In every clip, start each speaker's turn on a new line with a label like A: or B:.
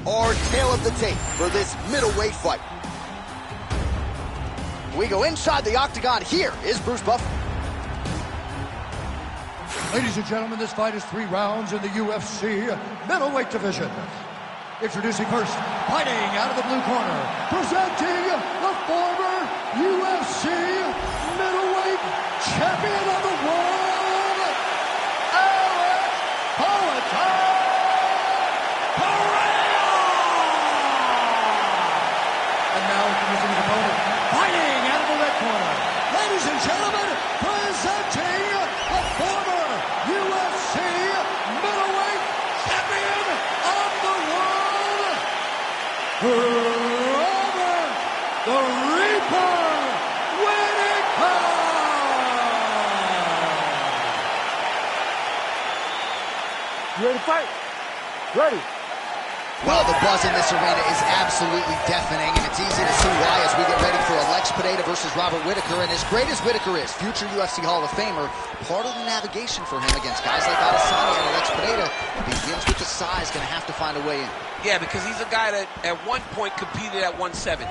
A: our tale of the tape for this middleweight fight. We go inside the octagon. Here is Bruce Buffer.
B: Ladies and gentlemen, this fight is 3 rounds in the UFC middleweight division. Introducing first, fighting out of the blue corner, presenting the former UFC middleweight champion of the world, Alex Pereira! And now introducing his opponent, fighting out of the red corner, ladies and gentlemen, presenting the former UFC middleweight champion of the world, Robert the Reaper Whittaker!
C: You ready to fight? Ready.
A: Well, the buzz in this arena is absolutely deafening, and it's easy to see why as we get ready for Alex Pereira versus Robert Whittaker. And as great as Whittaker is, future UFC Hall of Famer, part of the navigation for him against guys like Adesanya and Alex Pereira begins with the size, going to have to find a way in.
D: Yeah, because he's a guy that at one point competed at 170.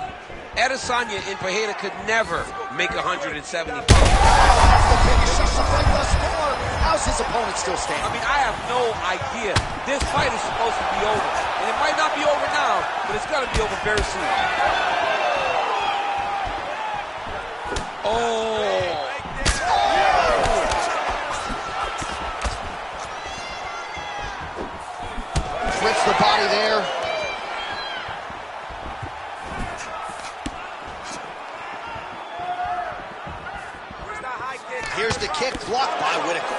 D: Adesanya and Pereira could never make 170 pounds.
A: That's the biggest he's fight thus far. How's his opponent still standing?
D: I mean, I have no idea. This fight is supposed to be over. And it might not be over now, but it's going to be over very soon. Oh.
A: Flips the body there. Here's the kick, blocked by Whittaker.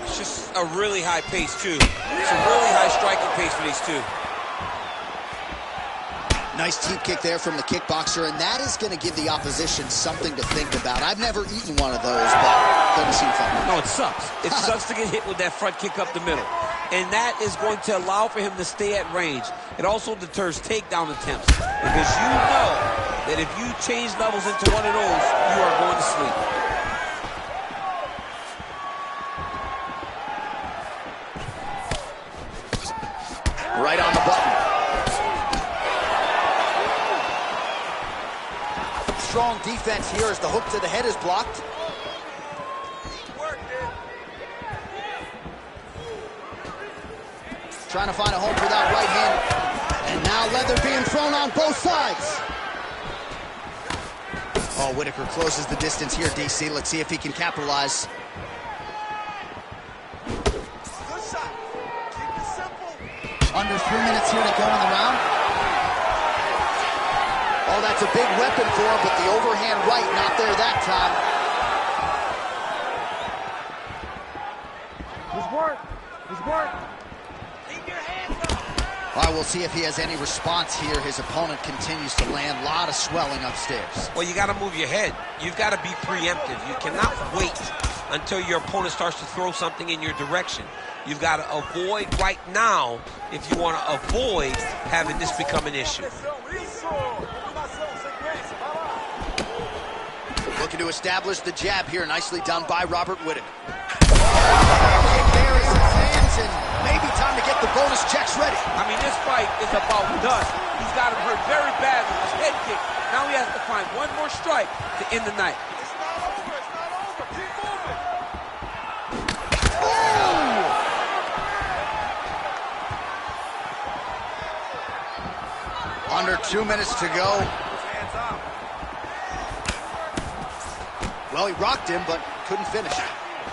D: It's just a really high pace, too. It's a really high striking pace for these two.
A: Nice teep kick there from the kickboxer, and that is going to give the opposition something to think about. I've never eaten one of those, but doesn't seem fun.
D: No, it sucks. It sucks to get hit with that front kick up the middle. And that is going to allow for him to stay at range. It also deters takedown attempts, because you know that if you change levels into one of those, you are going to sleep.
A: Right on the button. Strong defense here as the hook to the head is blocked. Trying to find a home for that right hand. And now leather being thrown on both sides. Oh, Whittaker closes the distance here, DC. Let's see if he can capitalize. Under 3 minutes here to go in the round. Oh, that's a big weapon for him, but the overhand right not there that time.
C: Just work. Just work.
D: Keep your hands up.
A: All right, we'll see if he has any response here. His opponent continues to land. A lot of swelling upstairs.
D: Well, you got to move your head. You've got to be preemptive. You cannot wait until your opponent starts to throw something in your direction. You've got to avoid right now if you want to avoid having this become an issue.
A: Looking to establish the jab here. Nicely done by Robert Whittaker. Kick there as he lands, and maybe time to get the bonus checks ready.
D: I mean, this fight is about dust. He's got him hurt very bad with his head kick. Now he has to find one more strike to end the night.
A: Under 2 minutes to go. Well, he rocked him, but couldn't finish.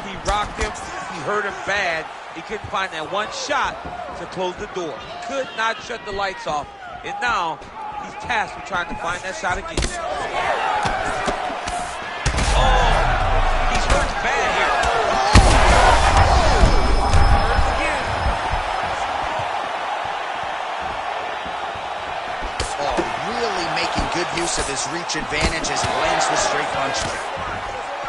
D: He rocked him. He hurt him bad. He couldn't find that one shot to close the door. Could not shut the lights off. And now he's tasked with trying to find that shot again. Oh, he's hurt bad here. Hurt again.
A: Oh, really making good use of his reach advantage as he lands the straight punch.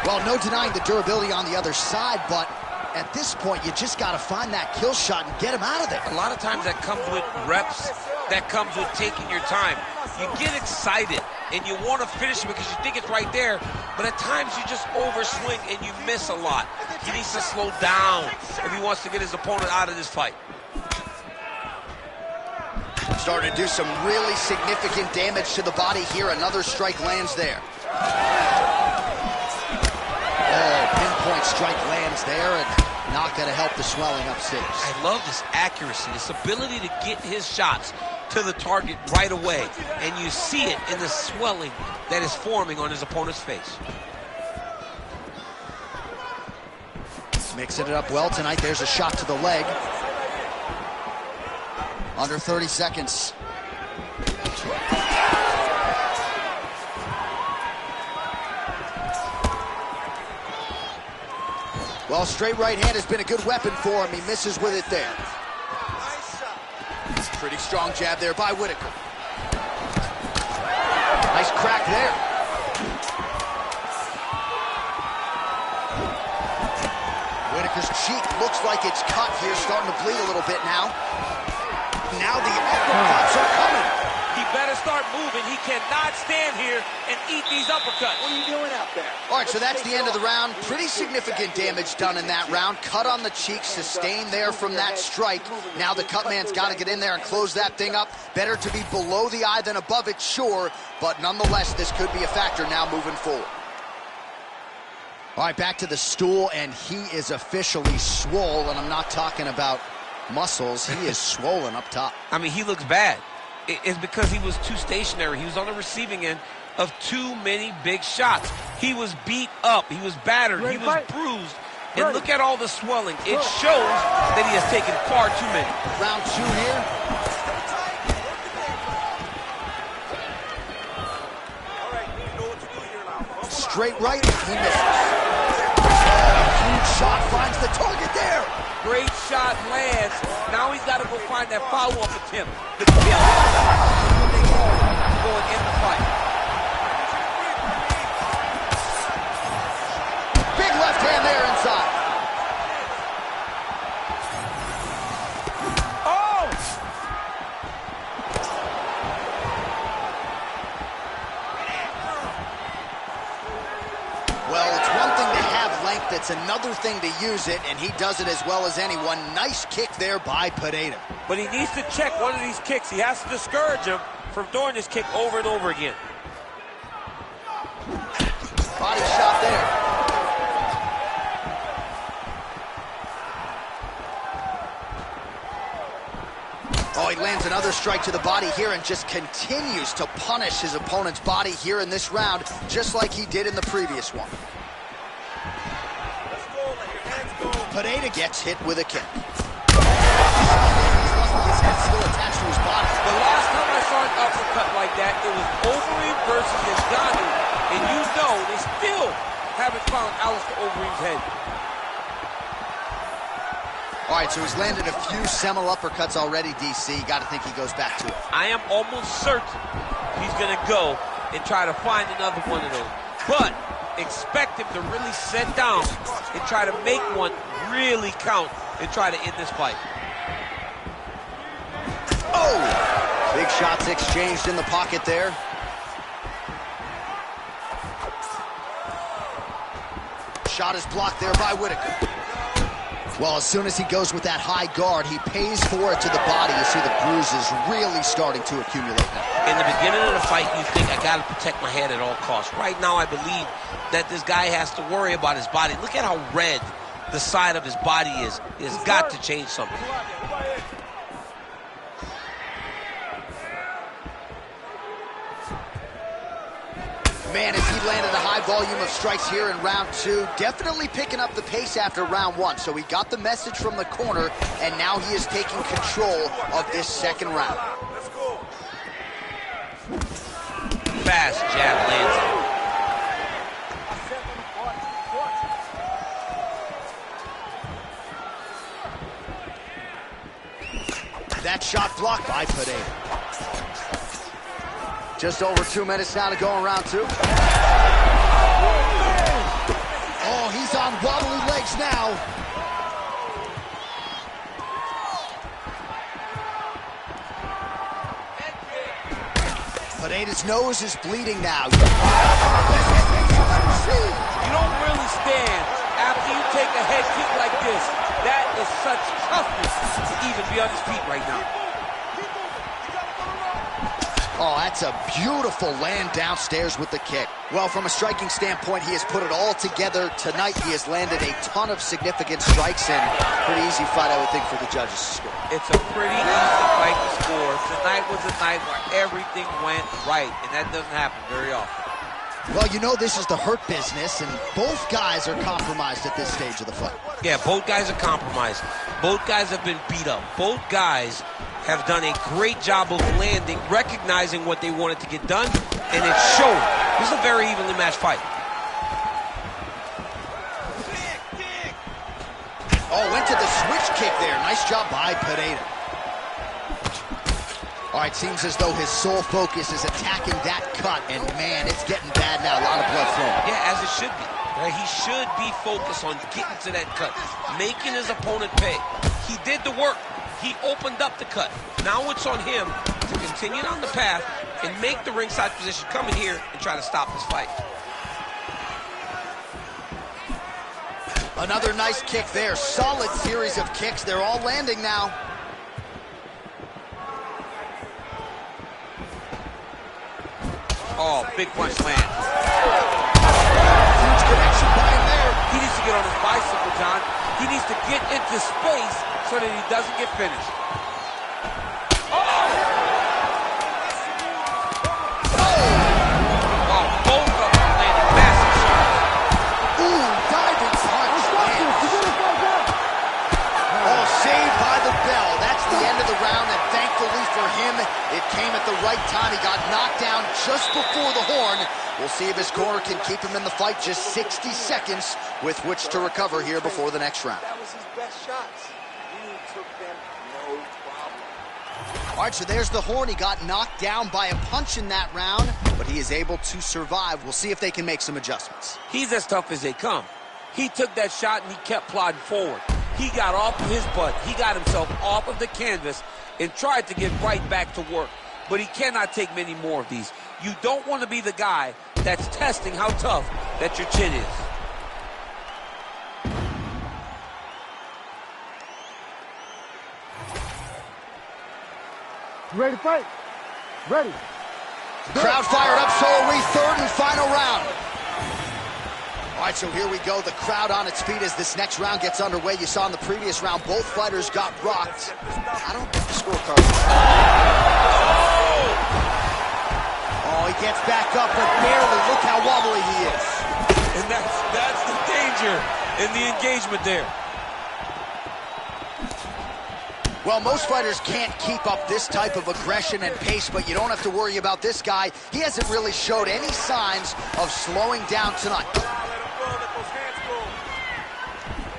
A: Well, no denying the durability on the other side, but at this point, you just got to find that kill shot and get him out of there.
D: A lot of times that comes with reps, that comes with taking your time. You get excited, and you want to finish it because you think it's right there, but at times you just overswing and you miss a lot. He needs to slow down if he wants to get his opponent out of this fight.
A: starting to do some really significant damage to the body here. Another strike lands there. Oh, pinpoint strike lands there, and not going to help the swelling upstairs.
D: I love his accuracy, his ability to get his shots to the target right away. And you see it in the swelling that is forming on his opponent's face.
A: Mixing it up well tonight. There's a shot to the leg. Under 30 seconds. Well, straight right hand has been a good weapon for him. He misses with it there. Pretty strong jab there by Whitaker. Nice crack there. Whitaker's cheek looks like it's cut here, starting to bleed a little bit now. Now the uppercuts are coming.
D: He better start moving. He cannot stand here and eat these uppercuts.
C: What are you doing out there?
A: All right, so that's the end of the round. Pretty significant damage done in that round. Cut on the cheek, sustained there from that strike. Now the cut man's got to get in there and close that thing up. Better to be below the eye than above it, sure. But nonetheless, this could be a factor now moving forward. All right, back to the stool, and he is officially swole, and I'm not talking about muscles. He is swollen up top.
D: I mean, he looks bad. It's because he was too stationary. He was on the receiving end of too many big shots. He was beat up. He was battered. He was bruised. And look at all the swelling. It shows that he has taken far too many.
A: Round two here. Straight right, he misses. Huge shot finds the target there.
D: Great shot lands. Now he's got to go find that follow-up attempt. The kill going in the fight.
A: Big left hand there inside.
D: Oh!
A: Well, it's one thing to have length, it's another thing to use it, and he does it as well as anyone. Nice kick there by Pineda.
D: But he needs to check one of these kicks. He has to discourage him from throwing this kick over and over again.
A: Body shot there. Oh, he lands another strike to the body here and just continues to punish his opponent's body here in this round, just like he did in the previous one. Pineda gets hit with a kick. His head's still attached to his body.
D: The last time I saw an uppercut like that, it was Overeem versus Ngannou, and you know they still haven't found Alistair Overeem's head.
A: All right, so he's landed a few seminal uppercuts already, DC. Got to think he goes back to it.
D: I am almost certain he's going to go and try to find another one of those. But expect him to really sit down and try to make one really count and try to end this fight.
A: Oh! Big shots exchanged in the pocket there. Shot is blocked there by Whitaker. Well, as soon as he goes with that high guard, he pays for it to the body. You see the bruises really starting to accumulate now.
D: In the beginning of the fight, you think, I got to protect my head at all costs. Right now, I believe that this guy has to worry about his body. Look at how red the side of his body is. He has got to change something.
A: Man, as he landed a high volume of strikes here in round two, definitely picking up the pace after round one. So he got the message from the corner, and now he is taking control of this second round.
D: Fast jab lands.
A: That shot blocked by Pineda. Just over 2 minutes now to go in round two. Oh, he's on wobbly legs now. Pineda's nose is bleeding now.
D: You don't really stand after you take a head kick like this. That is such toughness to even be on his feet right now.
A: Oh, that's a beautiful land downstairs with the kick. Well, from a striking standpoint, he has put it all together tonight. He has landed a ton of significant strikes, and pretty easy fight, I would think, for the judges to score.
D: It's a pretty easy fight to score. Tonight was a night where everything went right, and that doesn't happen very often.
A: Well, you know this is the hurt business, and both guys are compromised at this stage of the fight.
D: Yeah, both guys are compromised. Both guys have been beat up. Both guys have done a great job of landing, recognizing what they wanted to get done, and it's showing. This is a very evenly matched fight.
A: Oh, went to the switch kick there. Nice job by Pineda. All right, seems as though his sole focus is attacking that cut, and man, it's getting bad now. A lot of blood flowing.
D: Yeah, as it should be. Right? He should be focused on getting to that cut, making his opponent pay. He did the work. He opened up the cut. Now it's on him to continue on the path and make the ringside position, come in here and try to stop this fight.
A: Another nice kick there. Solid series of kicks. They're all landing now.
D: Oh, big punch land.
A: Huge connection by him there.
D: He needs to get on his bicycle, John. He needs to get into space so that he doesn't get finished. Both of them landing massive shots.
A: Ooh, diving punch. Oh, saved by the bell. That's the end of the round, and thankfully for him, it came at the right time. He got knocked down just before the horn. We'll see if his corner can keep him in the fight. Just 60 seconds with which to recover here before the next round.
C: That was his best shots. You took them, no problem.
A: All right, so there's the horn. He got knocked down by a punch in that round, but he is able to survive. We'll see if they can make some adjustments.
D: He's as tough as they come. He took that shot and he kept plodding forward. He got off of his butt. He got himself off of the canvas and tried to get right back to work. But he cannot take many more of these. You don't want to be the guy that's testing how tough that your chin is.
C: You ready to fight? Ready.
A: Crowd fired up, so are we. Third and final round. All right, so here we go. The crowd on its feet as this next round gets underway. You saw in the previous round, both fighters got rocked. I don't think the scorecard. Oh, he gets back up, but barely. Look how wobbly he is.
D: And that's the danger in the engagement there.
A: Well, most fighters can't keep up this type of aggression and pace, but you don't have to worry about this guy. He hasn't really showed any signs of slowing down tonight.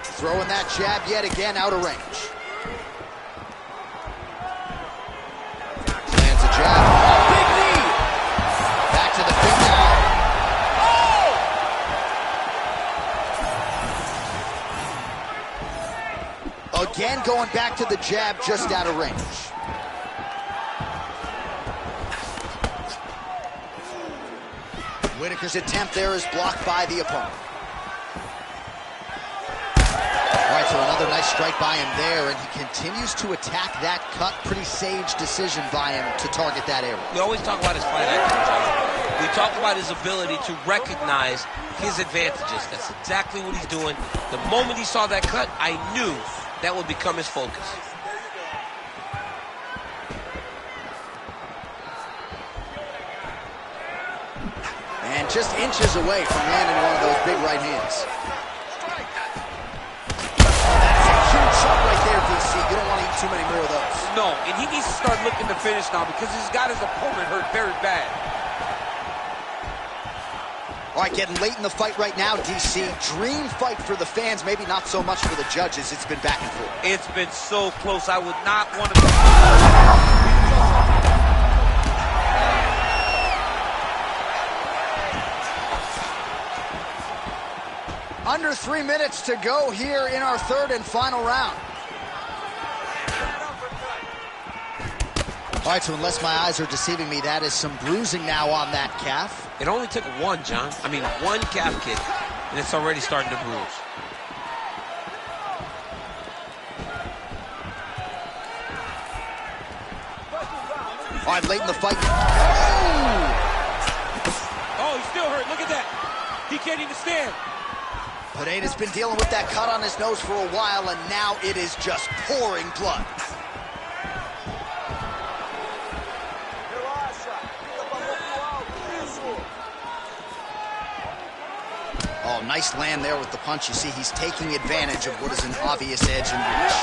A: Throwing that jab yet again out of range. Lands a jab. Oh, big knee! Back to the feet now. Oh! Again going back to the jab just out of range. Whitaker's attempt there is blocked by the opponent. All right, so another nice strike by him there, and he continues to attack that cut. Pretty sage decision by him to target that area.
D: We always talk about his fight IQ, John. We talk about his ability to recognize his advantages. That's exactly what he's doing. The moment he saw that cut, I knew that would become his focus.
A: And just inches away from landing one of those big right hands. Shot right there, DC. You don't want to eat too many more of those.
D: No, and he needs to start looking to finish now because he's got his opponent hurt very bad.
A: All right, getting late in the fight right now, DC. Dream fight for the fans, maybe not so much for the judges. It's been back and forth. It's
D: been so close. I would not want to...
A: Under 3 minutes to go here in our third and final round. All right, so unless my eyes are deceiving me, that is some bruising now on that calf.
D: It only took one, John. I mean, one calf kick, and it's already starting to bruise.
A: All right, late in the fight.
D: he's still hurt. Look at that. He can't even stand.
A: Pineda's been dealing with that cut on his nose for a while, and now it is just pouring blood. Oh, nice land there with the punch. You see, he's taking advantage of what is an obvious edge and reach.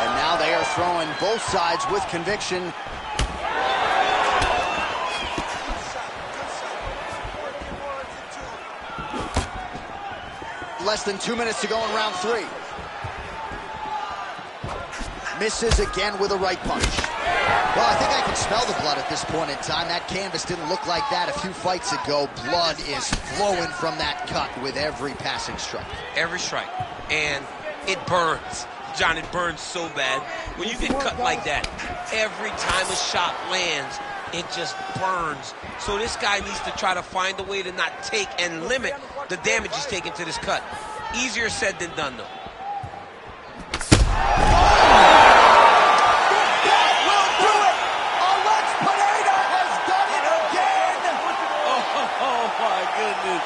A: And now they are throwing both sides with conviction. Less than 2 minutes to go in round 3. Misses again with a right punch. Well, I think I can smell the blood at this point in time. That canvas didn't look like that a few fights ago. Blood is flowing from that cut with every passing strike.
D: Every strike. And it burns. John, it burns so bad. When you get cut like that, every time a shot lands, it just burns. So this guy needs to try to find a way to not take and limit the damage he's taking to this cut. Easier said than done, though. Oh, my goodness.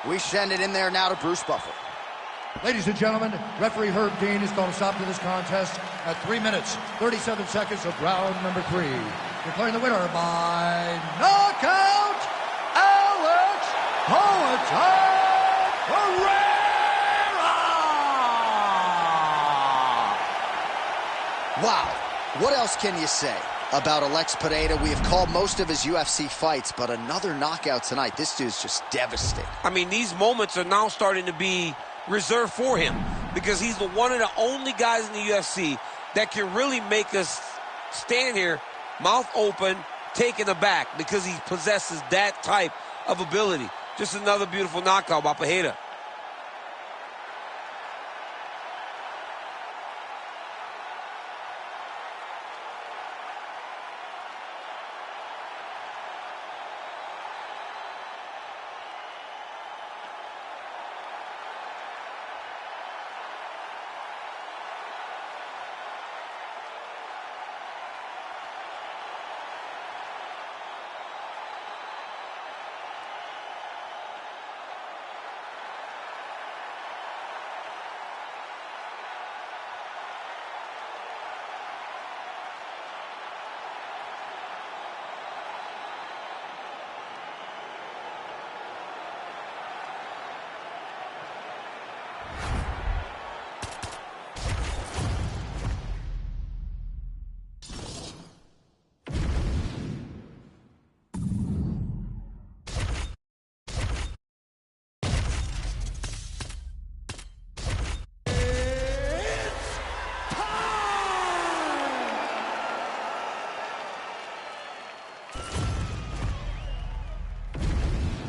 A: We send it in there now to Bruce Buffer.
B: Ladies and gentlemen, referee Herb Dean is going to stop to this contest at 3 minutes, 37 seconds of round number 3. Declaring the winner by knockout, Alex Herrera!
A: Wow, what else can you say about Alex Pineda? We have called most of his UFC fights, but another knockout tonight. This dude's just devastating.
D: I mean, these moments are now starting to be reserved for him because he's the one of the only guys in the UFC that can really make us stand here, mouth open, taken aback, because he possesses that type of ability. Just another beautiful knockout by Pineda.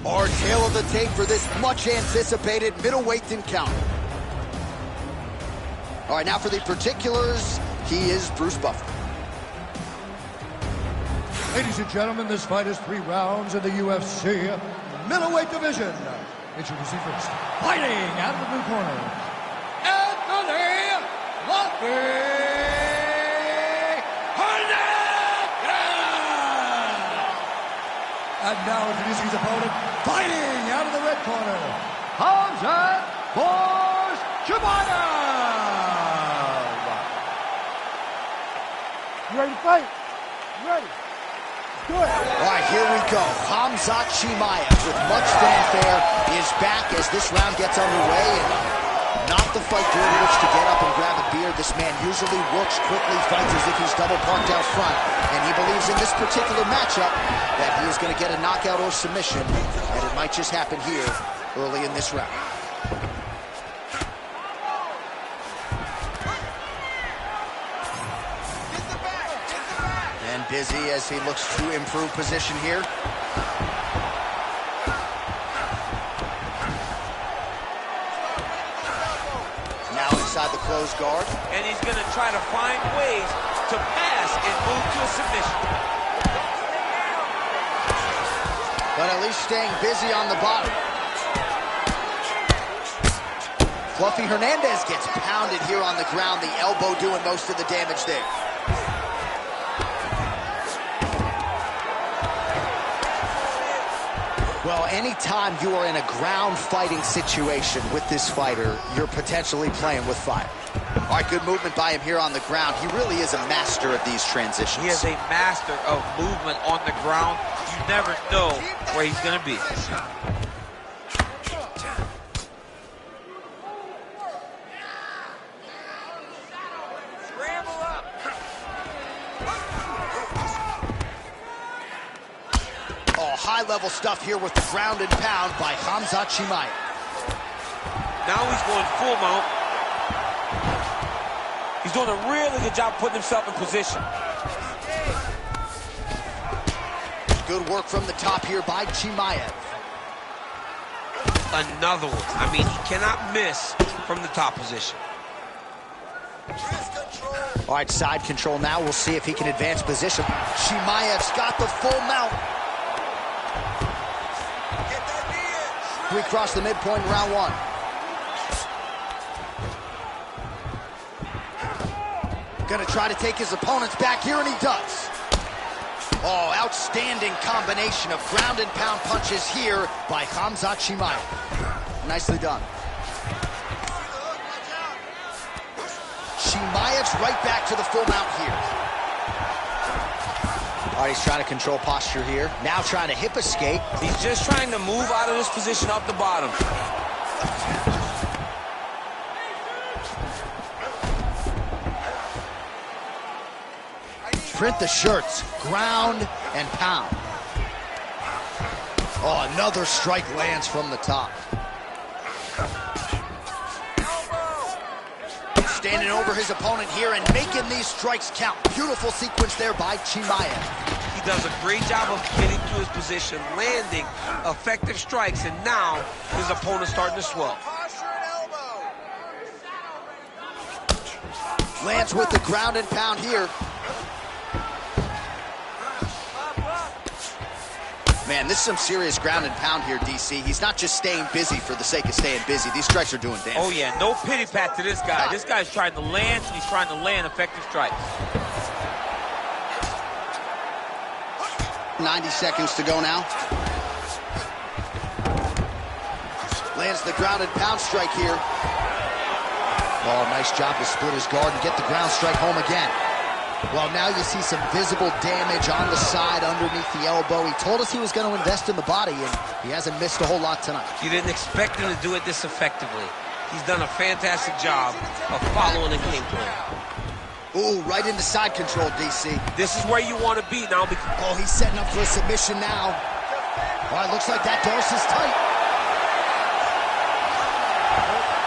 A: Our tail of the tape for this much-anticipated middleweight encounter. All right, now for the particulars, he is Bruce Buffer.
B: Ladies and gentlemen, this fight is 3 rounds in the UFC middleweight division. Introducing first, fighting out of the blue corner, Anthony Luffy! And now introducing his opponent, fighting out of the red corner, Hamzat Chimaev.
E: You ready to fight? You ready? Let's do it.
A: All right, here we go. Hamzat Chimaev, with much fanfare, is back as this round gets underway. And not the fight during which to get up and grab a beer. This man usually works quickly, fights as if he's double parked out front. And he believes in this particular matchup that he is going to get a knockout or submission. And it might just happen here early in this round. Dizzy as he looks to improve position here. Now inside the closed guard.
D: And he's going to try to find ways to pass and move to a submission.
A: But at least staying busy on the bottom. Fluffy Hernandez gets pounded here on the ground, the elbow doing most of the damage there. Well, anytime you are in a ground fighting situation with this fighter, you're potentially playing with fire. All right, good movement by him here on the ground. He really is a master of these transitions.
D: He is a master of movement on the ground. You never know where he's going to be.
A: High-level stuff here with the ground and pound by Khamzat Chimaev.
D: Now he's going full mount. He's doing a really good job putting himself in position.
A: Good work from the top here by Chimaev.
D: Another one. I mean, he cannot miss from the top position.
A: All right, side control now. We'll see if he can advance position. Chimaev's got the full mount. We cross the midpoint in round one. Gonna try to take his opponents back here, and he does. Oh, outstanding combination of ground and pound punches here by Khamzat Chimaev. Nicely done. Chimaev's right back to the full mount here. All right, he's trying to control posture here. Now trying to hip escape.
D: He's just trying to move out of this position up the bottom.
A: Print the shirts, ground and pound. Oh, another strike lands from the top. Standing over his opponent here and making these strikes count. Beautiful sequence there by Chimaev.
D: He does a great job of getting to his position, landing effective strikes, and now his opponent's starting to swell.
A: Lands with the ground and pound here. Man, this is some serious ground and pound here, DC. He's not just staying busy for the sake of staying busy. These strikes are doing damage.
D: Oh, yeah, no pity pat to this guy. This guy's trying to land, and he's trying to land effective strikes.
A: 90 seconds to go now. Lands the ground and pound strike here. Oh, nice job to split his guard and get the ground strike home again. Well, now you see some visible damage on the side underneath the elbow. He told us he was going to invest in the body, and he hasn't missed a whole lot tonight.
D: You didn't expect him to do it this effectively. He's done a fantastic job of following the game plan.
A: Ooh, right into side control, DC.
D: This is where you want to be now.
A: Oh, he's setting up for a submission now. All right, looks like that dorsus tight.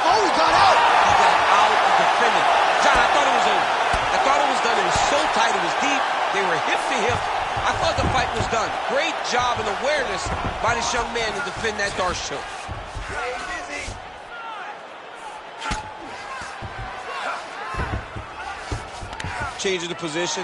A: Oh, he got out.
D: He got out and defended. John, I thought it was over. I thought it was done. It was so tight. It was deep. They were hip to hip. I thought the fight was done. Great job and awareness by this young man to defend that Darce choke. Changing the position.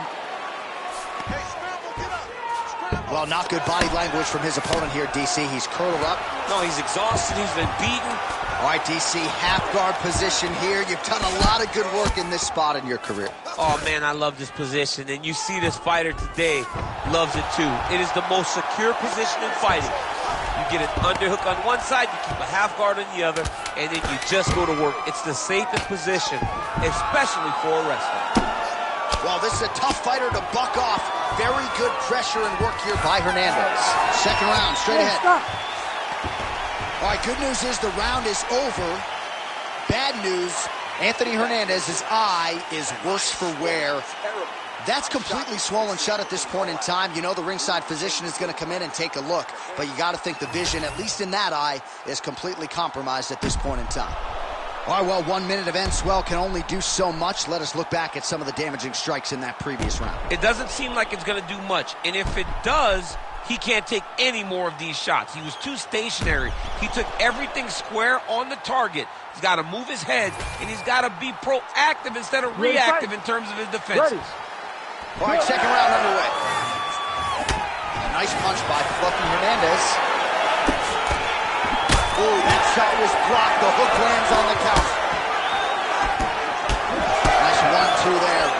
A: Well, not good body language from his opponent here, DC. He's curled up.
D: No, he's exhausted. He's been beaten.
A: All right, DC, half guard position here. You've done a lot of good work in this spot in your career.
D: Oh, man, I love this position. And you see this fighter today loves it, too. It is the most secure position in fighting. You get an underhook on one side, you keep a half guard on the other, and then you just go to work. It's the safest position, especially for a wrestler.
A: Well, this is a tough fighter to buck off. Very good pressure and work here by Hernandez. Second round, straight ahead.
E: Stop.
A: All right, good news is the round is over. Bad news, Anthony Hernandez's eye is worse for wear. That's completely swollen shut at this point in time. You know the ringside physician is going to come in and take a look, but you got to think the vision, at least in that eye, is completely compromised at this point in time. All right, well, 1 minute of end swell can only do so much. Let us look back at some of the damaging strikes in that previous round.
D: It doesn't seem like it's going to do much. And if it does, he can't take any more of these shots. He was too stationary. He took everything square on the target. He's got to move his head, and he's got to be proactive instead of reactive in terms of his defense.
E: Ready.
A: All right, second round underway. A nice punch by Fluffy Hernandez. Ooh, that shot was blocked. The hook lands on the counter. Nice 1-2 there.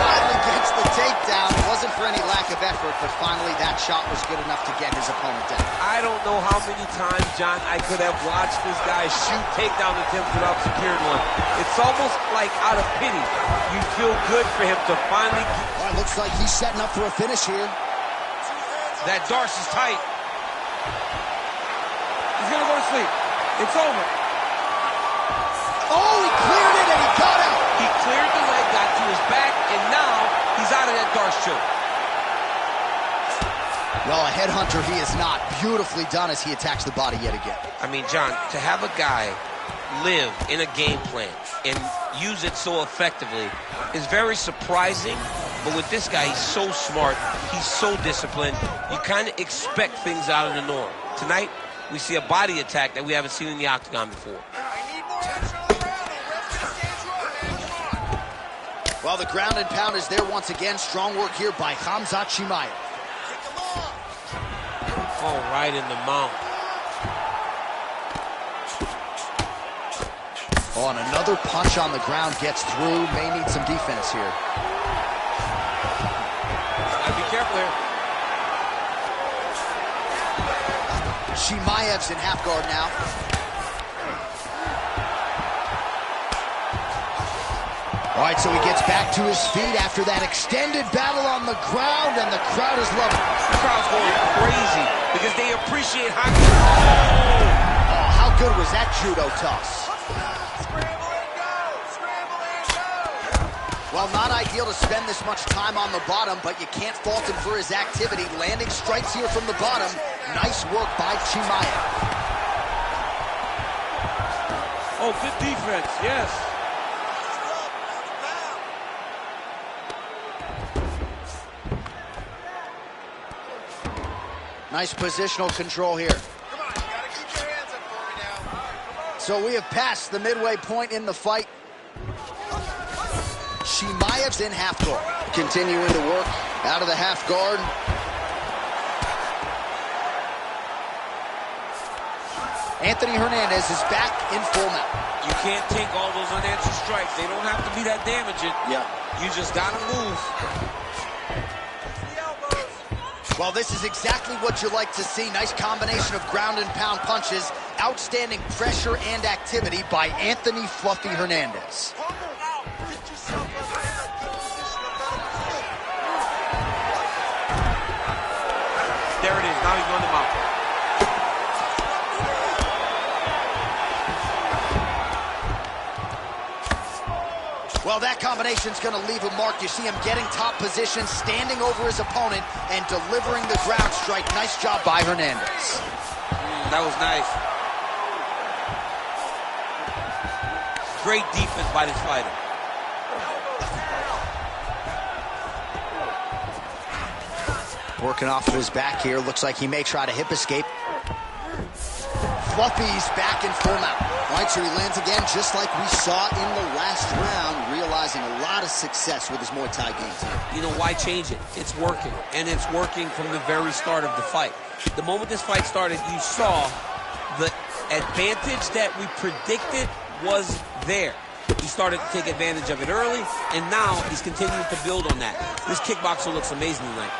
A: Finally gets the takedown. It wasn't for any lack of effort, but finally that shot was good enough to get his opponent down.
D: I don't know how many times, John, I could have watched this guy shoot takedown attempts without securing one. It's almost like out of pity. You feel good for him to finally...
A: All right, looks like he's setting up for a finish here.
D: That Darce is tight.
E: He's going to go to sleep. It's over.
A: Oh, he cleared it and he got out.
D: He cleared the leg, got to his back, and now he's out of that Darce choke.
A: Well, a headhunter he is not. Beautifully done as he attacks the body yet again.
D: I mean, John, to have a guy live in a game plan and use it so effectively is very surprising. But with this guy, he's so smart. He's so disciplined. You kind of expect things out of the norm. Tonight, we see a body attack that we haven't seen in the octagon before.
A: Well, the ground and pound is there once again. Strong work here by Khamzat Chimaev.
D: Oh, right in the mount.
A: Oh, and another punch on the ground gets through. May need some defense here.
D: Gotta be careful here.
A: Chimaev's in half guard now. All right, so he gets back to his feet after that extended battle on the ground, and the crowd is loving it.
D: The crowd's going crazy because they appreciate how...
A: Oh, how good was that judo toss? Well, not ideal to spend this much time on the bottom, but you can't fault him for his activity. Landing strikes here from the bottom. Nice work by Chimaev.
D: Oh, good defense, yes.
A: Nice positional control here.
C: Come on, you gotta keep your hands up for me now.
A: So we have passed the midway point in the fight. Chimaev's in half guard. Continuing to work out of the half guard. Anthony Hernandez is back in full mount.
D: You can't take all those unanswered strikes. They don't have to be that damaging.
A: Yeah.
D: You just gotta move.
A: Well, this is exactly what you like to see. Nice combination of ground and pound punches. Outstanding pressure and activity by Anthony Fluffy Hernandez.
D: There it is. Now he's on the mount.
A: Well, that combination's going to leave a mark. You see him getting top position, standing over his opponent, and delivering the ground strike. Nice job by Hernandez.
D: That was nice. Great defense by this fighter.
A: Working off of his back here. Looks like he may try to hip escape. Fluffy's back in full mount. All right, so he lands again just like we saw in the last round, realizing a lot of success with his Muay Thai game tonight.
D: You know, why change it? It's working, and it's working from the very start of the fight. The moment this fight started, you saw the advantage that we predicted was there. He started to take advantage of it early, and now he's continuing to build on that. This kickboxer looks amazing tonight.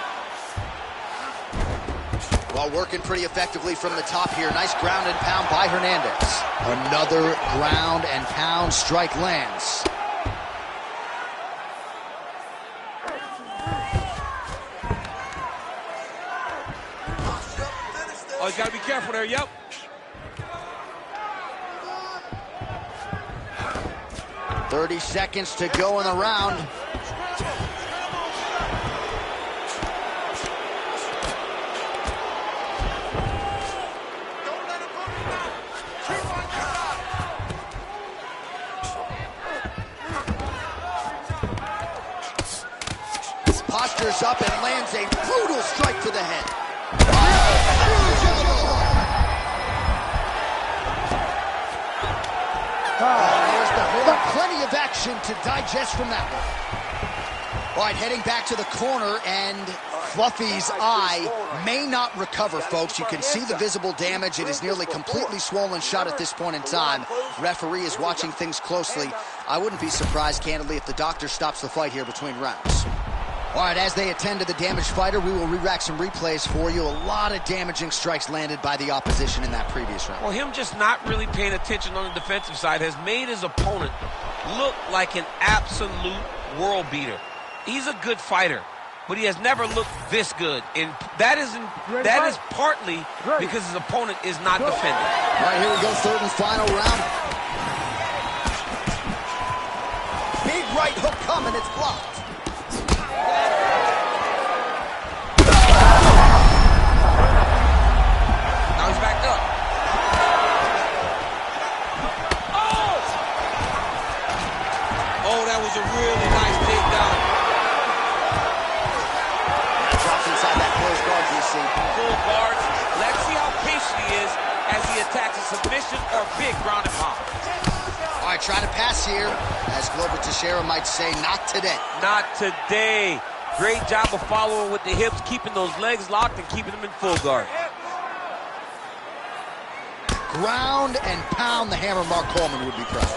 A: Well, working pretty effectively from the top here. Nice ground and pound by Hernandez. Another ground and pound strike lands.
D: Oh, you got to be careful there. Yep.
A: .30 seconds to go in the round. information to digest from that one. All right, heading back to the corner, and Fluffy's eye may not recover, folks. You can see the visible damage. It is nearly completely swollen shut at this point in time. Referee is watching things closely. I wouldn't be surprised, candidly, if the doctor stops the fight here between rounds. All right, as they attend to the damaged fighter, we will re-rack some replays for you. A lot of damaging strikes landed by the opposition in that previous round.
D: Well, him just not really paying attention on the defensive side has made his opponent look like an absolute world beater. He's a good fighter, but he has never looked this good, and that is partly because his opponent is not defending.
A: All right, here we go, third and final round. Big right hook coming, it's blocked.
D: Now he's backed up. Oh, that was a really nice takedown. Full guards. Let's see how patient he is as he attacks a submission or big ground and pound.
A: All right, try to pass here. As Glover Teixeira might say, not today.
D: Not today. Great job of following with the hips, keeping those legs locked and keeping them in full guard.
A: Ground and pound, the hammer Mark Coleman would be proud.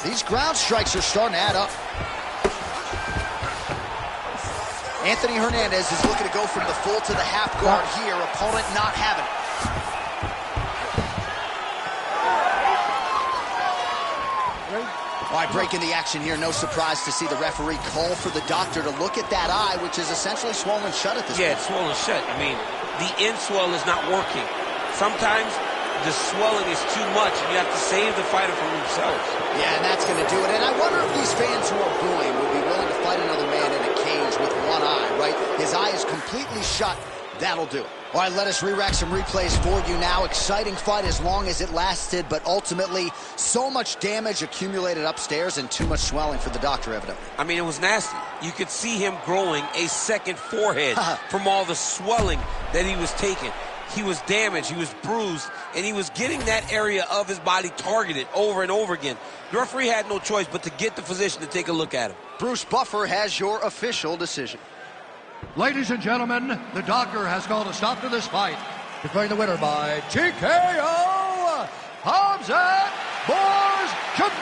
A: These ground strikes are starting to add up. Anthony Hernandez is looking to go from the full to the half guard here. Opponent not having it. All right, breaking the action here. No surprise to see the referee call for the doctor to look at that eye, which is essentially swollen shut at this point.
D: Yeah, it's swollen shut. I mean, the end swell is not working. Sometimes the swelling is too much, and you have to save the fighter from themselves.
A: Yeah, and that's going to do it. And I wonder if these fans who are booing would be willing to fight another man in a cage with one eye, right? His eye is completely shut. That'll do it. All right, let us re-rack some replays for you now. Exciting fight as long as it lasted, but ultimately so much damage accumulated upstairs and too much swelling for the doctor, evidently.
D: I mean, it was nasty. You could see him growing a second forehead from all the swelling that he was taking. He was damaged, he was bruised, and he was getting that area of his body targeted over and over again. The referee had no choice but to get the physician to take a look at him.
A: Bruce Buffer has your official decision.
B: Ladies and gentlemen, the doctor has called a stop to this fight, declaring the winner by TKO, Hamzat Borzhamayev.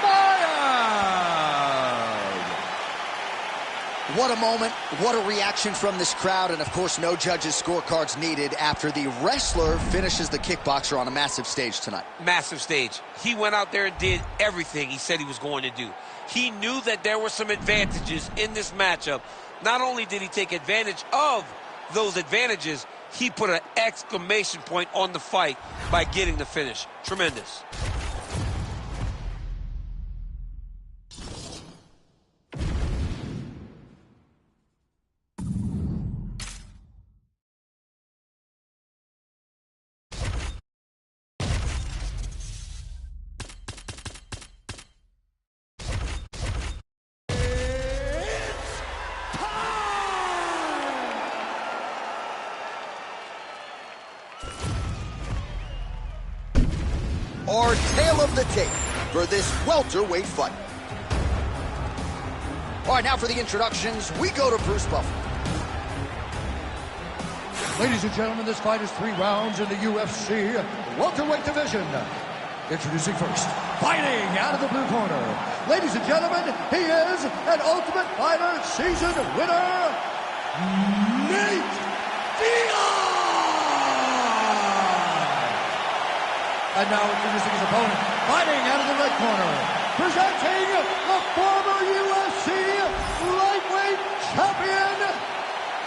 A: What a moment, what a reaction from this crowd, and of course no judges' scorecards needed after the wrestler finishes the kickboxer on a massive stage tonight.
D: Massive stage. He went out there and did everything he said he was going to do. He knew that there were some advantages in this matchup. Not only did he take advantage of those advantages, he put an exclamation point on the fight by getting the finish. Tremendous.
A: Our tale of the tape for this welterweight fight. All right, now for the introductions, we go to Bruce Buffer.
B: Ladies and gentlemen, this fight is 3 rounds in the UFC welterweight division. Introducing first, fighting out of the blue corner. Ladies and gentlemen, he is an Ultimate Fighter season winner, Nate Diaz! And now introducing his opponent, fighting out of the red corner, presenting the former UFC lightweight champion,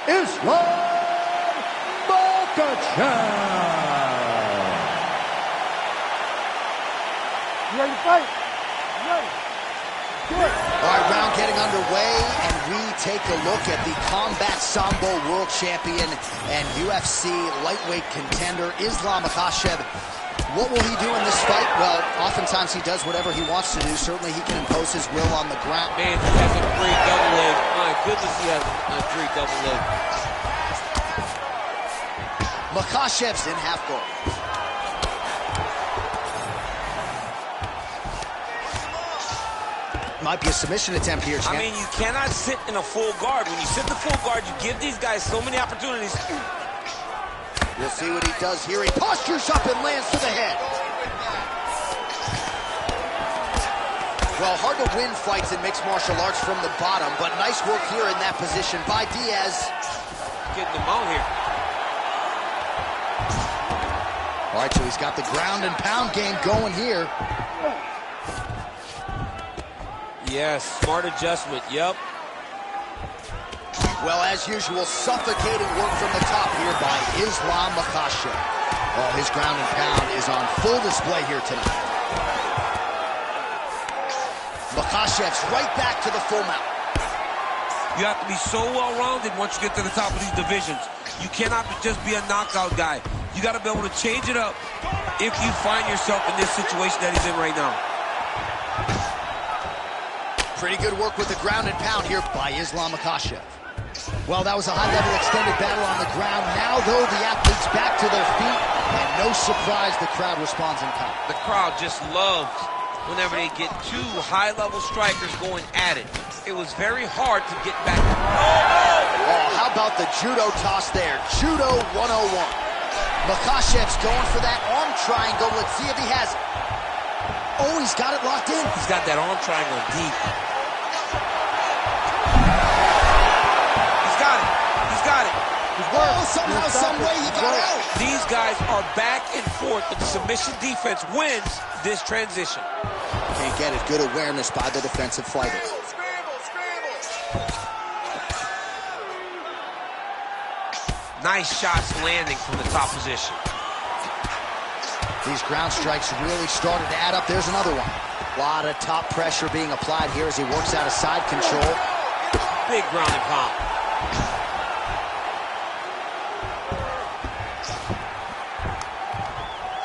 B: Islam Makhachev.
E: You ready to fight? You ready? Good.
A: All right, round getting underway, and we take a look at the Combat Sambo world champion and UFC lightweight contender, Islam Makhachev. What will he do in this fight? Well, oftentimes he does whatever he wants to do. Certainly he can impose his will on the ground.
D: Man, he has a great double leg. My goodness, he has a great double leg.
A: Makhachev's in half guard. might be a submission attempt here, champ.
D: I mean, you cannot sit in a full guard. When you sit the full guard, you give these guys so many opportunities.
A: We'll see what he does here. He postures up and lands to the head. Well, hard to win fights in mixed martial arts from the bottom, but nice work here in that position by Diaz.
D: Getting them out here.
A: All right, so he's got the ground and pound game going here.
D: Yes, smart adjustment, yep.
A: Well, as usual, suffocating work from the top here by Islam Makhachev. Oh, his ground and pound is on full display here tonight. Makhachev's right back to the full mount.
D: You have to be so well-rounded once you get to the top of these divisions. You cannot just be a knockout guy. You got to be able to change it up if you find yourself in this situation that he's in right now.
A: Pretty good work with the ground and pound here by Islam Makhachev. Well, that was a high-level extended battle on the ground. Now, though, the athletes back to their feet, and no surprise the crowd responds in kind.
D: The crowd just loves whenever they get two high-level strikers going at it. It was very hard to get back.
A: Oh, how about the judo toss there? Judo 101. Makhachev's going for that arm triangle. Let's see if he has it. Oh, he's got it locked in.
D: He's got that arm triangle deep. He's got it. He's got it.
A: Oh, somehow, some way he got out.
D: These guys are back and forth, but the submission defense wins this transition.
A: Can't get it. Good awareness by the defensive fighter.
D: Nice shots landing from the top position.
A: These ground strikes really started to add up. There's another one. A lot of top pressure being applied here as he works out of side control.
D: Big ground and pound.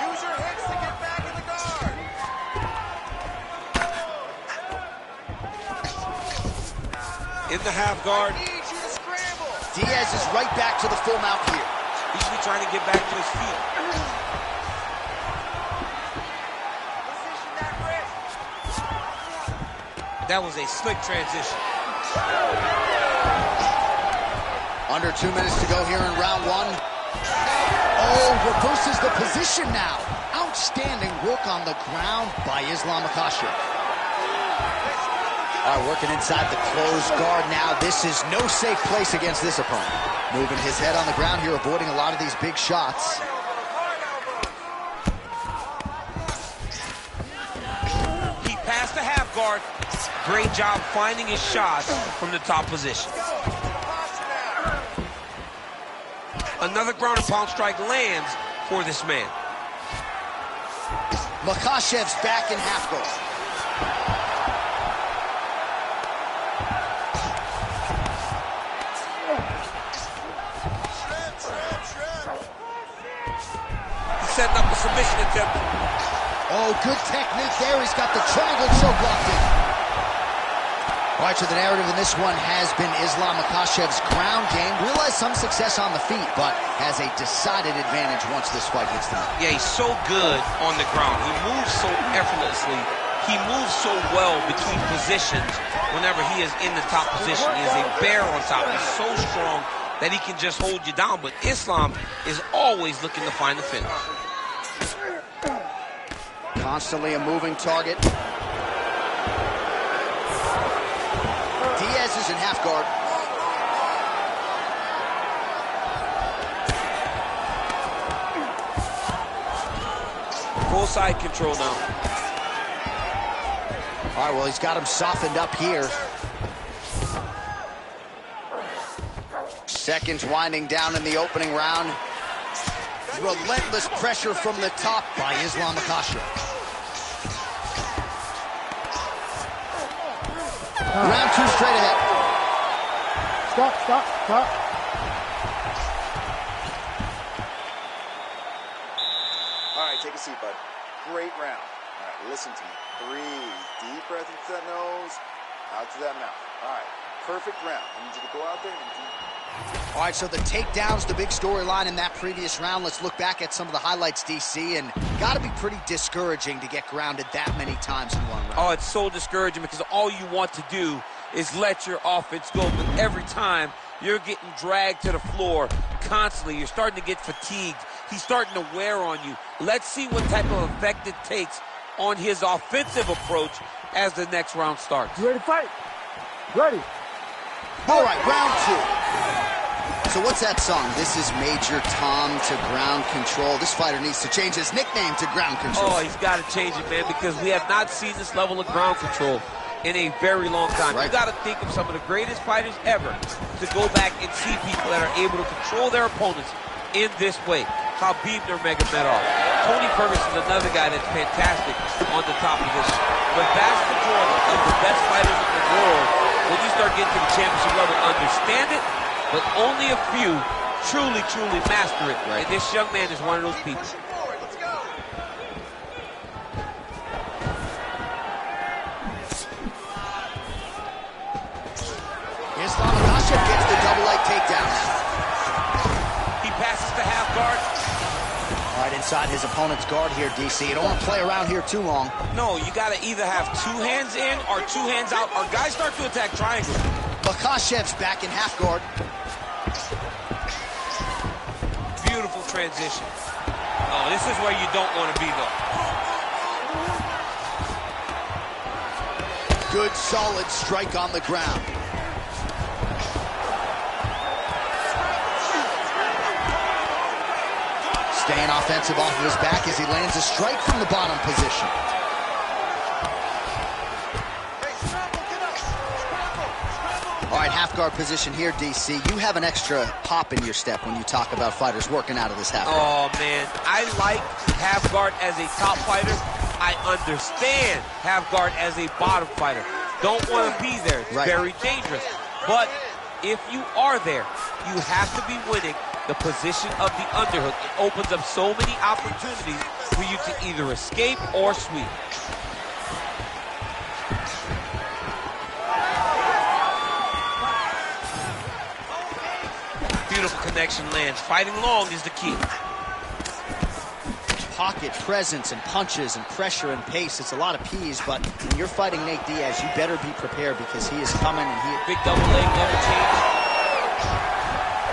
C: Use your hips to get back in the guard.
D: In the half guard.
C: I need you to scramble.
A: Diaz is right back to the full mount here.
D: He's just trying to get back to his feet.
C: Position that wrist.
D: That was a slick transition.
A: Under 2 minutes to go here in round one. Oh, reverses the position now. Outstanding work on the ground by Islam Makhachev. All right, working inside the closed guard now. This is no safe place against this opponent. Moving his head on the ground here, avoiding a lot of these big shots.
D: He passed the half guard. Great job finding his shots from the top position. Another ground and pound strike lands for this man.
A: Makhachev's back in half guard.
D: Setting up a submission attempt.
A: Oh, good technique there. He's got the triangle choke locked in. All right, so the narrative in this one has been Islam Makhachev's ground game. Realized some success on the feet, but has a decided advantage once this fight hits the mat.
D: Yeah, he's so good on the ground. He moves so effortlessly. He moves so well between positions whenever he is in the top position. He is a bear on top. He's so strong that he can just hold you down. But Islam is always looking to find the finish.
A: Constantly a moving target. Diaz is in half guard.
D: Full side control now.
A: All right, well, he's got him softened up here. Seconds winding down in the opening round. Relentless pressure from the top by Islam Makhachev. Round two straight ahead.
E: Stop.
C: All right, take a seat, bud. Great round. All right, listen to me. Breathe. Deep breath into that nose, out to that mouth. All right, perfect round. I need you to go out there and do.
A: All right, so the takedown's the big storyline in that previous round. Let's look back at some of the highlights, DC, and got to be pretty discouraging to get grounded that many times in one round.
D: Oh, it's so discouraging because all you want to do is let your offense go, but every time you're getting dragged to the floor constantly. You're starting to get fatigued. He's starting to wear on you. Let's see what type of effect it takes on his offensive approach as the next round starts.
E: You ready to fight? Ready.
A: All right, round 2. So what's that song? This is Major Tom to Ground Control. This fighter needs to change his nickname to Ground Control.
D: Oh, he's got to change it, man, because we have not seen this level of ground control in a very long time.
A: Right.
D: You got to think of some of the greatest fighters ever to go back and see people that are able to control their opponents in this way. Khabib Nurmagomedov. Tony Ferguson is another guy that's fantastic on the top position. The vast majority of the best fighters in the world, when you start getting to the championship level, understand it, but only a few truly master it. Right. And this young man is one of those people.
A: Islam Makhachev gets the double leg takedown.
D: He passes to half guard.
A: All right, inside his opponent's guard here, DC. You don't want to play around here too long.
D: No, you got to either have 2 hands in or 2 hands out, or guys start to attack triangle.
A: Makhachev's back in half guard.
D: Beautiful transition. Oh, this is where you don't want to be, though.
A: Good, solid strike on the ground. Staying offensive off of his back as he lands a strike from the bottom position. All right, half guard position here, DC. You have an extra hop in your step when you talk about fighters working out of this half guard.
D: Oh, man. I like half guard as a top fighter. I understand half guard as a bottom fighter. Don't want to be there. It's very dangerous. But if you are there, you have to be winning the position of the underhook. It opens up so many opportunities for you to either escape or sweep. Beautiful connection lands. Fighting long is the key.
A: Pocket presence and punches and pressure and pace. It's a lot of P's, but when you're fighting Nate Diaz, you better be prepared because he is coming and he...
D: Big double leg, never change.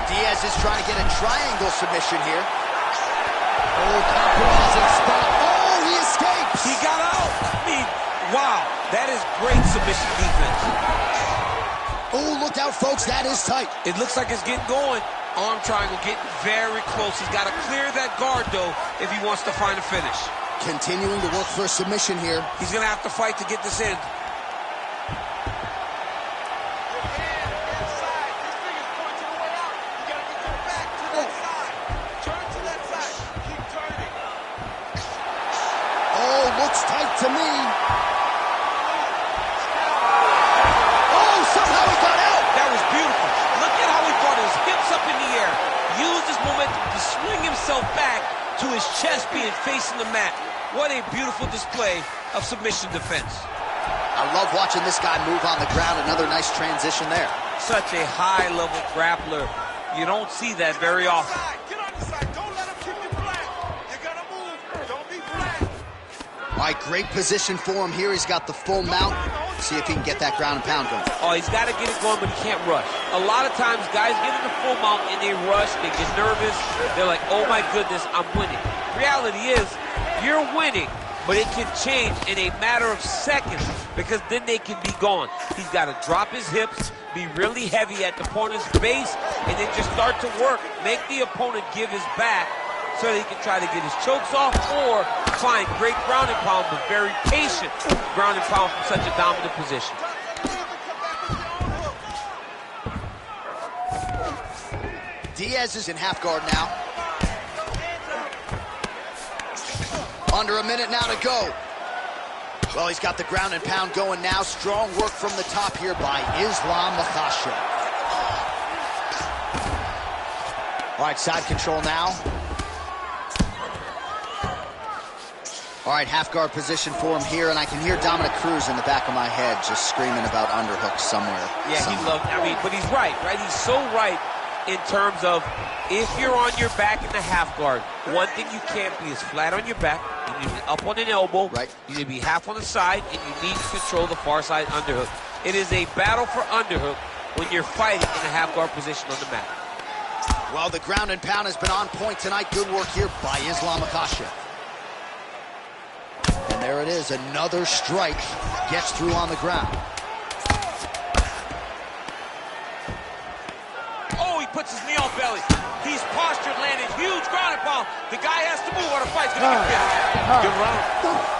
A: Diaz is trying to get a triangle submission here. Oh, compromising spot. Oh, he escapes.
D: He got out. I mean, wow. That is great submission defense.
A: Oh, look out, folks. That is tight.
D: It looks like it's getting going. Arm triangle getting very close. He's got to clear that guard, though, if he wants to find a finish.
A: Continuing to work for a submission here.
D: He's going to have to fight to get this in.
A: Oh, looks tight to me. Oh, somehow he got out.
D: That was beautiful. Look at how he brought his hips up in the air. Used his momentum to swing himself back to his chest being facing the mat. What a beautiful display of submission defense.
A: I love watching this guy move on the ground. Another nice transition there.
D: Such a high-level grappler. You don't see that very often.
C: Get on the side. Don't let him keep you flat. You gotta move. Don't be flat.
A: All right, great position for him here. He's got the full mount. See if he can get that ground and pound going.
D: Oh, he's got to get it going, but he can't rush. A lot of times, guys get in the full mount and they rush, they get nervous. They're like, oh my goodness, I'm winning. Reality is, you're winning, but it can change in a matter of seconds because then they can be gone. He's got to drop his hips, be really heavy at the opponent's base, and then just start to work. Make the opponent give his back so that he can try to get his chokes off or find great ground and pound, but very patient ground and pound from such a dominant position.
A: Diaz is in half guard now. Under a minute now to go. Well, he's got the ground and pound going now. Strong work from the top here by Islam Makhachev. All right, side control now. All right, half guard position for him here, and I can hear Dominic Cruz in the back of my head just screaming about underhooks somewhere.
D: Yeah, he loved, I mean, but he's right? He's so right in terms of if you're on your back in the half guard, one thing you can't be is flat on your back. You need to be up on an elbow.
A: Right. You
D: need to be half on the side, and you need to control the far side underhook. It is a battle for underhook when you're fighting in a half guard position on the mat.
A: Well, the ground and pound has been on point tonight. Good work here by Islam Makhachev. And there it is, another strike gets through on the ground.
D: Oh, he puts his knee on belly. He's postured, landed huge ground and pound. The guy has to move or the fight's gonna get finished. Good round.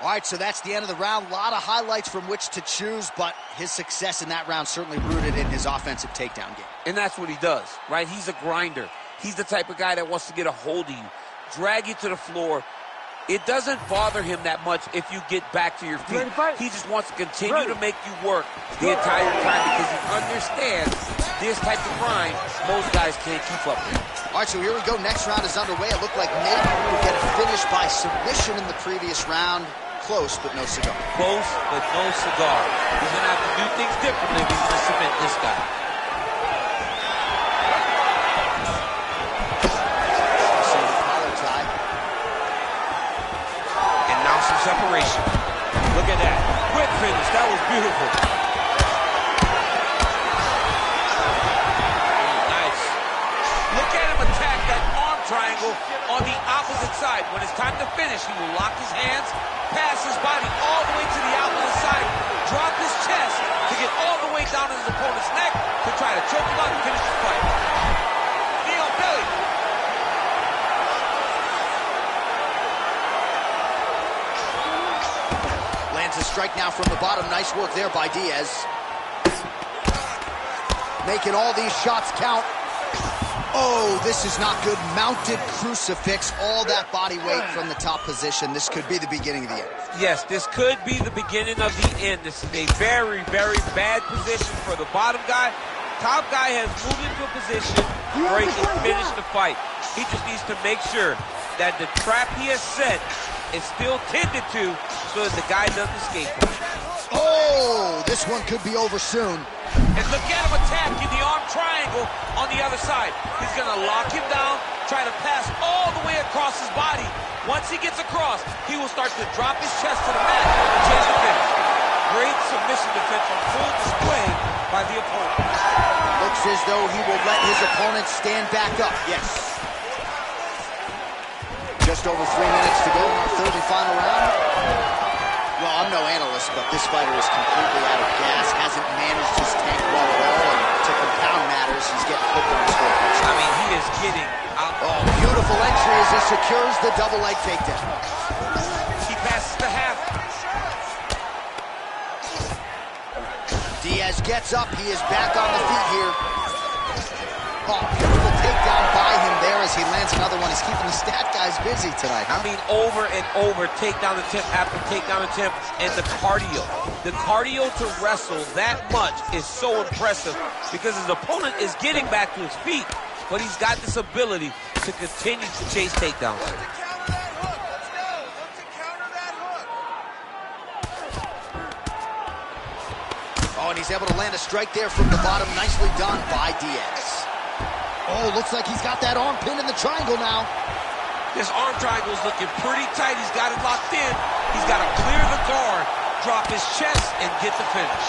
A: All right, so that's the end of the round. A lot of highlights from which to choose, but his success in that round certainly rooted in his offensive takedown game.
D: And that's what he does, right? He's a grinder. He's the type of guy that wants to get a hold of you, drag you to the floor. It doesn't bother him that much if you get back to your feet. He just wants to continue to make you work the entire time because he understands this type of grind most guys can't keep up with.
A: All right, so here we go. Next round is underway. It looked like maybe we would get a finish by submission in the previous round. Close, but no cigar.
D: Close, but no cigar. He's going to have to do things differently if he's going to submit this guy.
A: Same collar tie.
D: And now some separation. Look at that. Quick finish. That was beautiful. Nice. Look at him attack that arm triangle on the opposite side. When it's time to finish, he will lock his hands, pass his body all the way to the opposite side, drop his chest to get all the way down to his opponent's neck to try to choke him out and finish the fight. Knee on belly.
A: Lands a strike now from the bottom. Nice work there by Diaz. Making all these shots count. Oh, this is not good. Mounted crucifix, all that body weight from the top position. This could be the beginning of the end.
D: Yes, this could be the beginning of the end. This is a very, very bad position for the bottom guy. Top guy has moved into a position where he can finish the fight. He just needs to make sure that the trap he has set is still tended to so that the guy doesn't escape him.
A: Oh, this one could be over soon.
D: And look at him attacking the arm triangle on the other side. He's going to lock him down, try to pass all the way across his body. Once he gets across, he will start to drop his chest to the mat and chase the finish. Great submission defense on full display by the opponent.
A: Looks as though he will let his opponent stand back up. Yes. Just over 3 minutes to go in our third and final round. Well, I'm no analyst, but this fighter is completely out of gas, hasn't managed his tank well at all, and to compound matters, he's getting hooked on his scorecards.
D: I mean, he is getting out.
A: Oh, beautiful entry as he secures the double leg takedown.
D: He passes the half.
A: Diaz gets up, he is back on the feet here. Oh, beautiful takedown by him there as he lands another one. He's keeping the stat guys busy tonight, huh?
D: I mean, over and over, takedown attempt after takedown attempt, and the cardio. The cardio to wrestle that much is so impressive because his opponent is getting back to his feet, but he's got this ability to continue to chase takedowns.
A: Oh, and he's able to land a strike there from the bottom. Nicely done by Diaz. Oh, looks like he's got that arm pinned in the triangle now.
D: This arm triangle is looking pretty tight. He's got it locked in. He's got to clear the guard, drop his chest, and get the finish.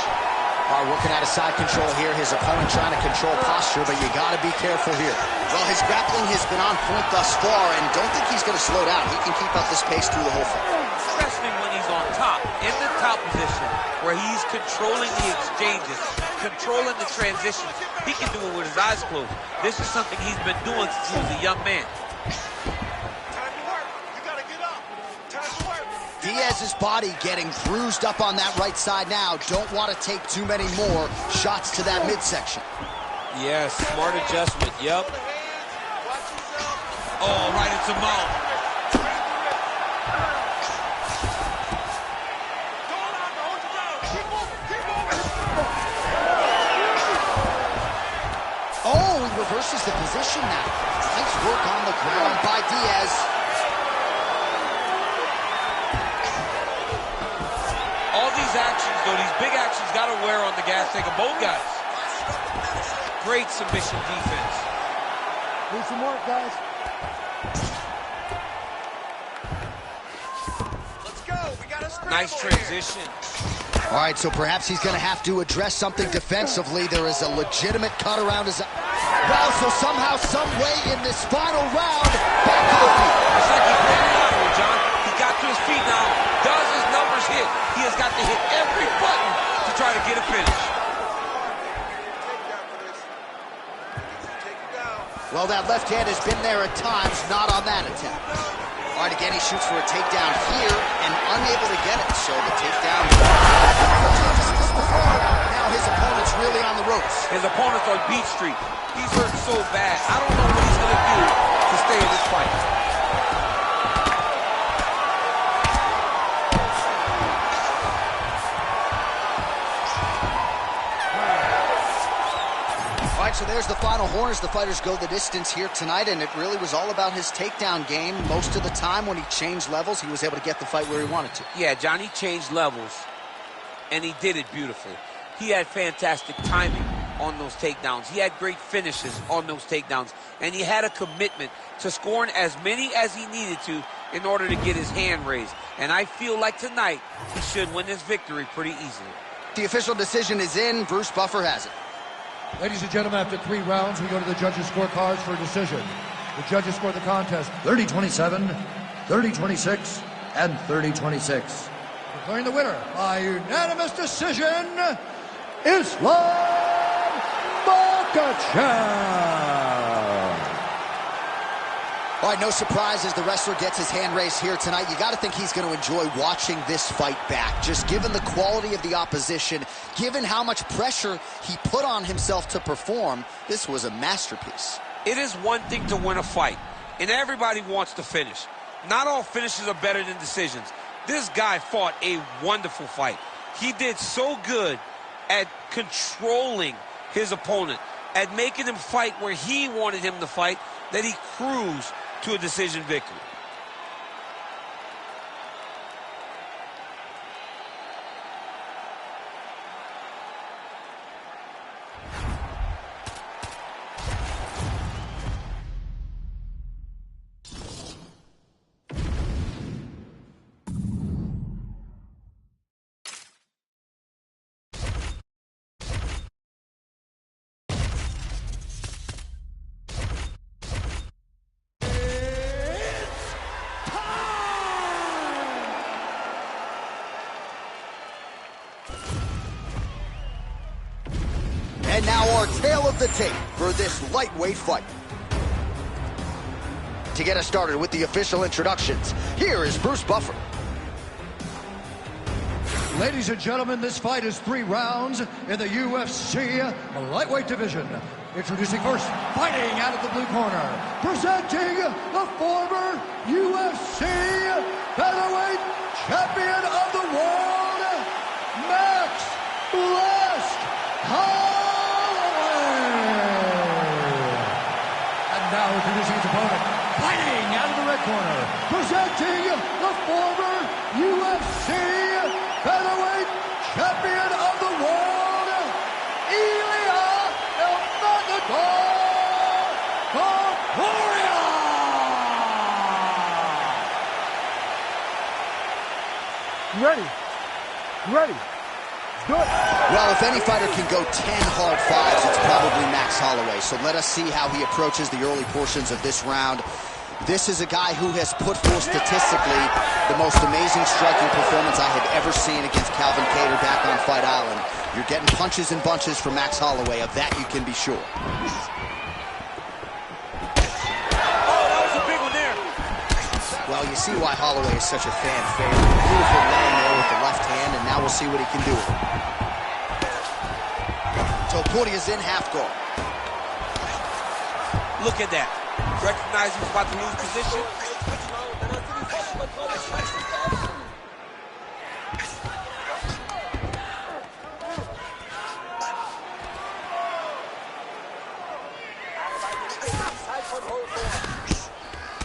A: All right, working out of side control here. His opponent trying to control posture, but you got to be careful here. Well, his grappling has been on point thus far, and don't think he's going to slow down. He can keep up this pace through the whole fight.
D: Especially when he's on top, in the top position, where he's controlling the exchanges, controlling the transitions. He can do it with his eyes closed. This is something he's been doing since he was a young man.
C: Time to work. You gotta get up. Time to work.
A: Diaz's body getting bruised up on that right side now. Don't want to take too many more shots to that midsection.
D: Yes, smart adjustment, yep. Oh, right into mouth.
A: Oh, he reverses the position now. Nice work on the ground by Diaz.
D: All these actions, though, these big actions got to wear on the gas tank of both guys. Great submission defense.
E: Do some work, guys.
C: Let's go. We got a scramble.
D: Nice transition.
A: All right, so perhaps he's going to have to address something defensively. There is a legitimate cut around his... Wow, so somehow, some way in this final round, back to the feet.
D: It's like he's running out of it, John. He got to his feet now. Does his numbers hit? He has got to hit every button to try to get a finish.
A: Well, that left hand has been there at times, not on that attempt. All right, again, he shoots for a takedown here and unable to get it. So the takedown. Now his opponent's really on the ropes.
D: His opponent's on Beat Street. He's hurt so bad. I don't know what he's going to do to stay in this fight.
A: All right, so there's the final horn as the fighters go the distance here tonight, and it really was all about his takedown game. Most of the time when he changed levels, he was able to get the fight where he wanted to.
D: Yeah, Johnny changed levels, and he did it beautifully. He had fantastic timing on those takedowns. He had great finishes on those takedowns, and he had a commitment to scoring as many as he needed to in order to get his hand raised. And I feel like tonight he should win this victory pretty easily.
A: The official decision is in. Bruce Buffer has it.
B: Ladies and gentlemen, after 3 rounds, we go to the judges' scorecards for a decision. The judges scored the contest 30-27, 30-26, and 30-26. Declaring the winner by unanimous decision, Islam Makhachev.
A: All right, no surprise as the wrestler gets his hand raised here tonight. You got to think he's going to enjoy watching this fight back. Just given the quality of the opposition, given how much pressure he put on himself to perform, this was a masterpiece.
D: It is one thing to win a fight, and everybody wants to finish. Not all finishes are better than decisions. This guy fought a wonderful fight. He did so good at controlling his opponent, at making him fight where he wanted him to fight, that he cruised to a decision victory.
A: And now our tale of the tape for this lightweight fight. To get us started with the official introductions, here is Bruce Buffer.
B: Ladies and gentlemen, this fight is 3 rounds in the UFC lightweight division. Introducing first, fighting out of the blue corner, presenting the former UFC featherweight champion of the world, Max Blast Now introducing his opponent, fighting out of the red corner, presenting the former UFC featherweight champion of the world, Ilya El Matador Topuria!
E: Ready? Ready? Good.
A: Well, if any fighter can go 10 hard fives, it's probably Max Holloway. So let us see how he approaches the early portions of this round. This is a guy who has put forth statistically the most amazing striking performance I have ever seen against Calvin Kattar back on Fight Island. You're getting punches and bunches from Max Holloway. Of that, you can be sure.
D: Oh, that was a big one there.
A: Well, you see why Holloway is such a fan favorite. Beautiful land there with the left hand, and now we'll see what he can do with it. Topuria's in half guard.
D: Look at that. Recognize he was about to lose position.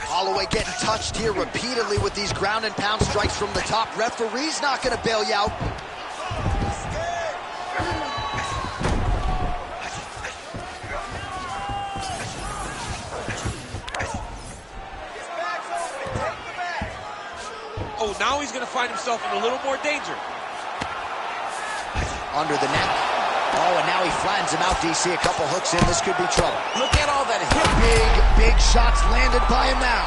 A: Holloway getting touched here repeatedly with these ground and pound strikes from the top. Referee's not going to bail you out.
D: Oh, now he's going to find himself in a little more danger.
A: Under the neck. Oh, and now he flattens him out, DC. A couple hooks in. This could be trouble.
D: Look at all that hip.
A: Big shots landed by him now.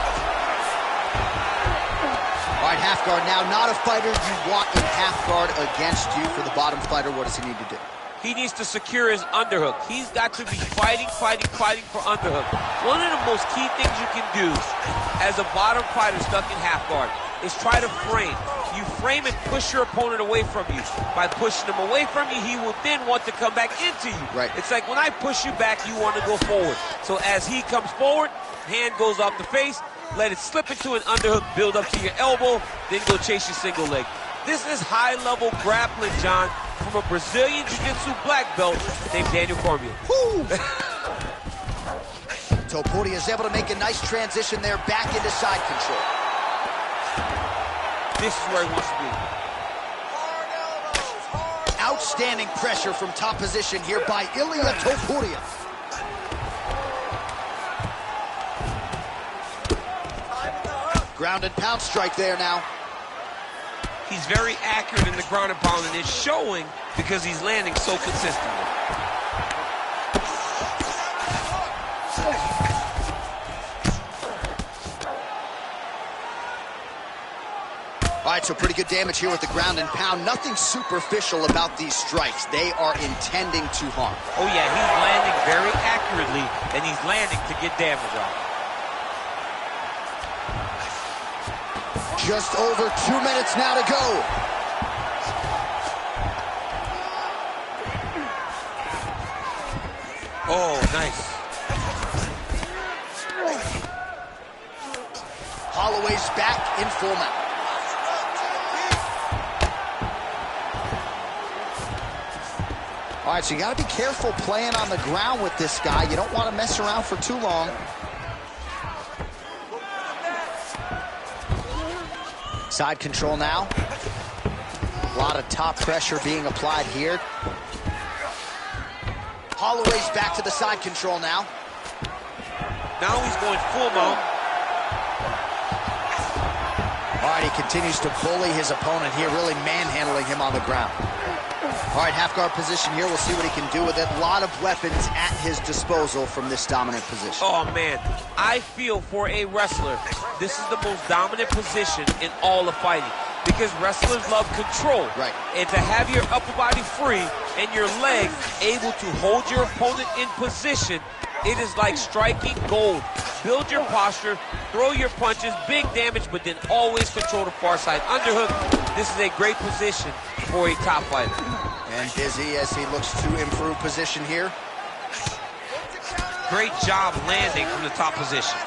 A: All right, half guard now. Not a fighter you want in half guard against you. For the bottom fighter, what does he need to do?
D: He needs to secure his underhook. He's got to be fighting for underhook. One of the most key things you can do as a bottom fighter stuck in half guard is try to frame. You frame and push your opponent away from you. By pushing him away from you, he will then want to come back into you.
A: Right.
D: It's like when I push you back, you want to go forward. So as he comes forward, hand goes off the face, let it slip into an underhook, build up to your elbow, then go chase your single leg. This is high-level grappling, John, from a Brazilian Jiu-Jitsu black belt named Daniel Cormier.
A: Topuria is able to make a nice transition there back into side control.
D: This is where he wants to be.
A: Outstanding pressure from top position here by Ilia Topuria. Ground and pound strike there now.
D: He's very accurate in the ground and pound, and it's showing because he's landing so consistently.
A: All right, so pretty good damage here with the ground and pound. Nothing superficial about these strikes. They are intending to harm.
D: Oh, yeah, he's landing very accurately, and he's landing to get damage on.
A: Just over 2 minutes now to go.
D: Oh, nice.
A: Holloway's back in full mount. All right, so you got to be careful playing on the ground with this guy. You don't want to mess around for too long. Side control now. A lot of top pressure being applied here. Holloway's back to the side control now.
D: Now he's going full mount.
A: All right, he continues to bully his opponent here, really manhandling him on the ground. All right, half guard position here. We'll see what he can do with it. A lot of weapons at his disposal from this dominant position.
D: Oh, man. I feel for a wrestler, this is the most dominant position in all of fighting because wrestlers love control.
A: Right.
D: And to have your upper body free and your legs able to hold your opponent in position, it is like striking gold. Build your posture, throw your punches, big damage, but then always control the far side underhook. This is a great position for a top fighter.
A: And Dizzy as he looks to improve position here.
D: Great job landing from the top position.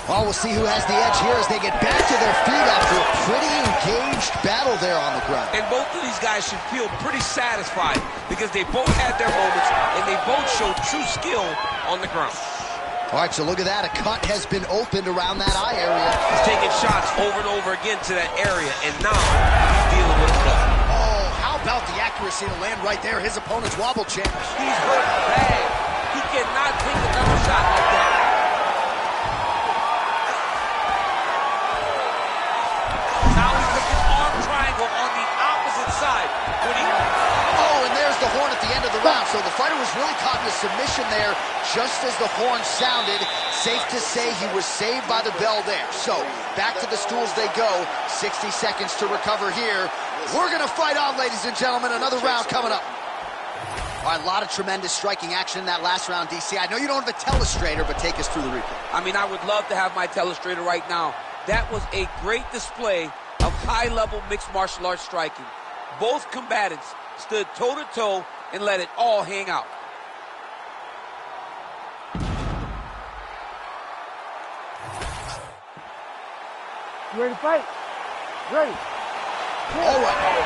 A: Well, we'll see who has the edge here as they get back to their feet after a pretty engaged battle there on the ground.
D: And both of these guys should feel pretty satisfied because they both had their moments and they both showed true skill on the ground.
A: All right, so look at that. A cut has been opened around that eye area.
D: He's taking shots over and over again to that area, and now he's dealing with a cut.
A: Oh, how about the accuracy to land right there? His opponent's wobble champ.
D: He's hurt bad. He cannot take another shot like that. Now he's looking arm triangle on the opposite side.
A: Oh, and there's the horn at the end of the round. So the fighter was really caught in a submission there just as the horn sounded. Safe to say he was saved by the bell there. So back to the stools they go. 60 seconds to recover here. We're going to fight on, ladies and gentlemen. Another round coming up. All right, a lot of tremendous striking action in that last round, DC. I know you don't have a telestrator, but take us through the replay.
D: I mean, I would love to have my telestrator right now. That was a great display of high-level mixed martial arts striking. Both combatants stood toe-to-toe and let it all hang out.
E: You ready to fight? Ready.
A: Oh,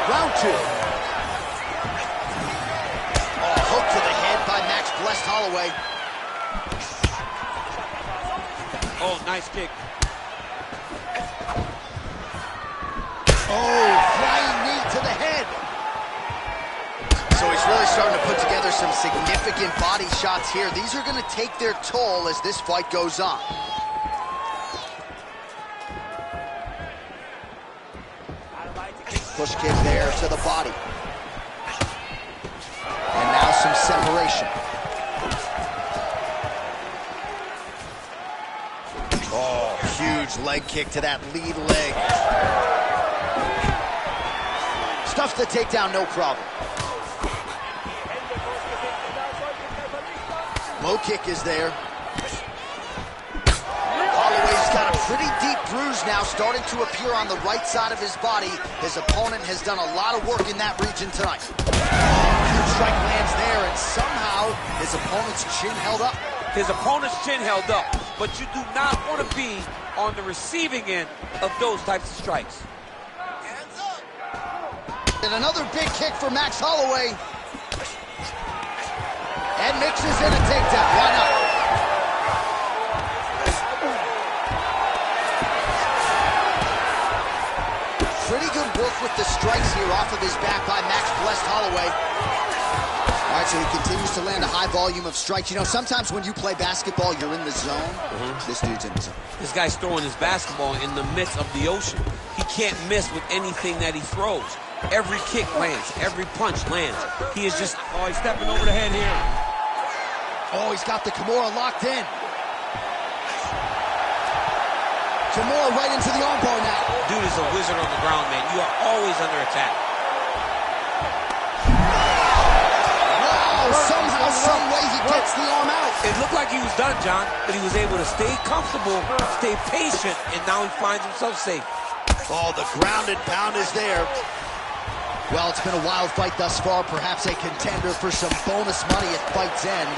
A: round 2. Oh, hook to the head by Max Blessed Holloway.
D: Oh, nice kick.
A: Oh, flying knee to the head. So he's really starting to put together some significant body shots here. These are going to take their toll as this fight goes on. Push kick there to the body. And now some separation. Oh, huge leg kick to that lead leg. Stuffs the takedown, no problem. Low kick is there. Holloway's got a pretty deep bruise now starting to appear on the right side of his body. His opponent has done a lot of work in that region tonight. Huge strike lands there, and somehow his opponent's chin held up.
D: His opponent's chin held up, but you do not want to be on the receiving end of those types of strikes.
A: And another big kick for Max Holloway. And mixes in a takedown. Why not? Pretty good work with the strikes here off of his back by Max Blessed Holloway. All right, so he continues to land a high volume of strikes. You know, sometimes when you play basketball, you're in the zone. This dude's in the zone.
D: This guy's throwing his basketball in the midst of the ocean. He can't miss with anything that he throws. Every kick lands. Every punch lands. He is just... Oh, he's stepping over the head here.
A: Oh, he's got the Kimura locked in. Kimura right into the armbar now.
D: Dude is a wizard on the ground, man. You are always under attack.
A: Wow, somehow, some way he gets the arm out.
D: It looked like he was done, John, but he was able to stay comfortable, stay patient, and now he finds himself safe.
A: Oh, the ground and pound is there. Well, it's been a wild fight thus far, perhaps a contender for some bonus money at fight's end.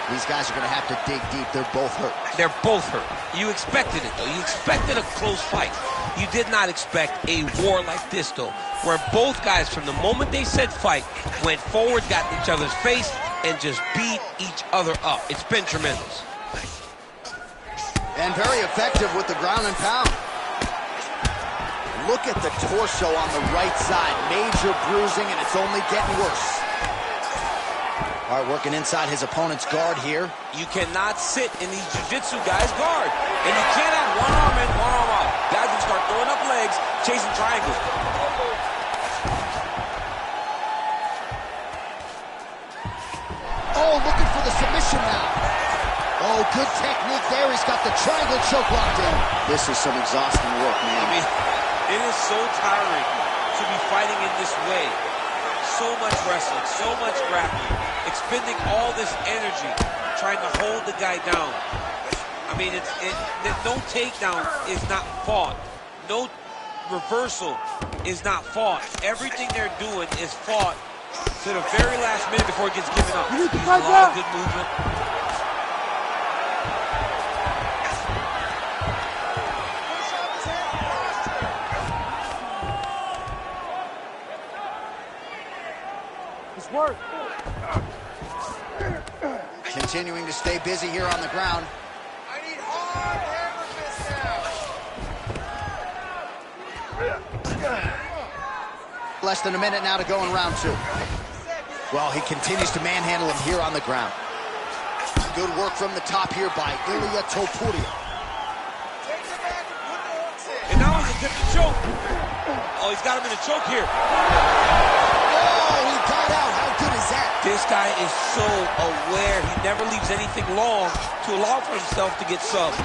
A: These guys are going to have to dig deep. They're both hurt.
D: They're both hurt. You expected it, though. You expected a close fight. You did not expect a war like this, though, where both guys, from the moment they said fight, went forward, got in each other's face, and just beat each other up. It's been tremendous.
A: And very effective with the ground and pound. Look at the torso on the right side. Major bruising, and it's only getting worse. All right, working inside his opponent's guard here.
D: You cannot sit in these jiu-jitsu guys' guard. And you can't have one arm in, one arm out. Guys will start throwing up legs, chasing triangles.
A: Oh, looking for the submission now. Oh, good technique there. He's got the triangle choke locked in. This is some exhausting work, man.
D: I mean, it is so tiring to be fighting in this way. So much wrestling, so much grappling, expending all this energy, trying to hold the guy down. I mean, no takedown is not fought. No reversal is not fought. Everything they're doing is fought to the very last minute before it gets given up. He's a lot of good movement.
E: Work.
A: Continuing to stay busy here on the ground.
C: I need hard hammer fist now.
A: Less than a minute now to go in round 2. Well, he continues to manhandle him here on the ground. Good work from the top here by Ilia Topuria.
D: And now he's attempting to choke. Oh, he's got him in a choke here.
A: Oh, he got out. How good is that?
D: This guy is so aware. He never leaves anything long to allow for himself to get subbed.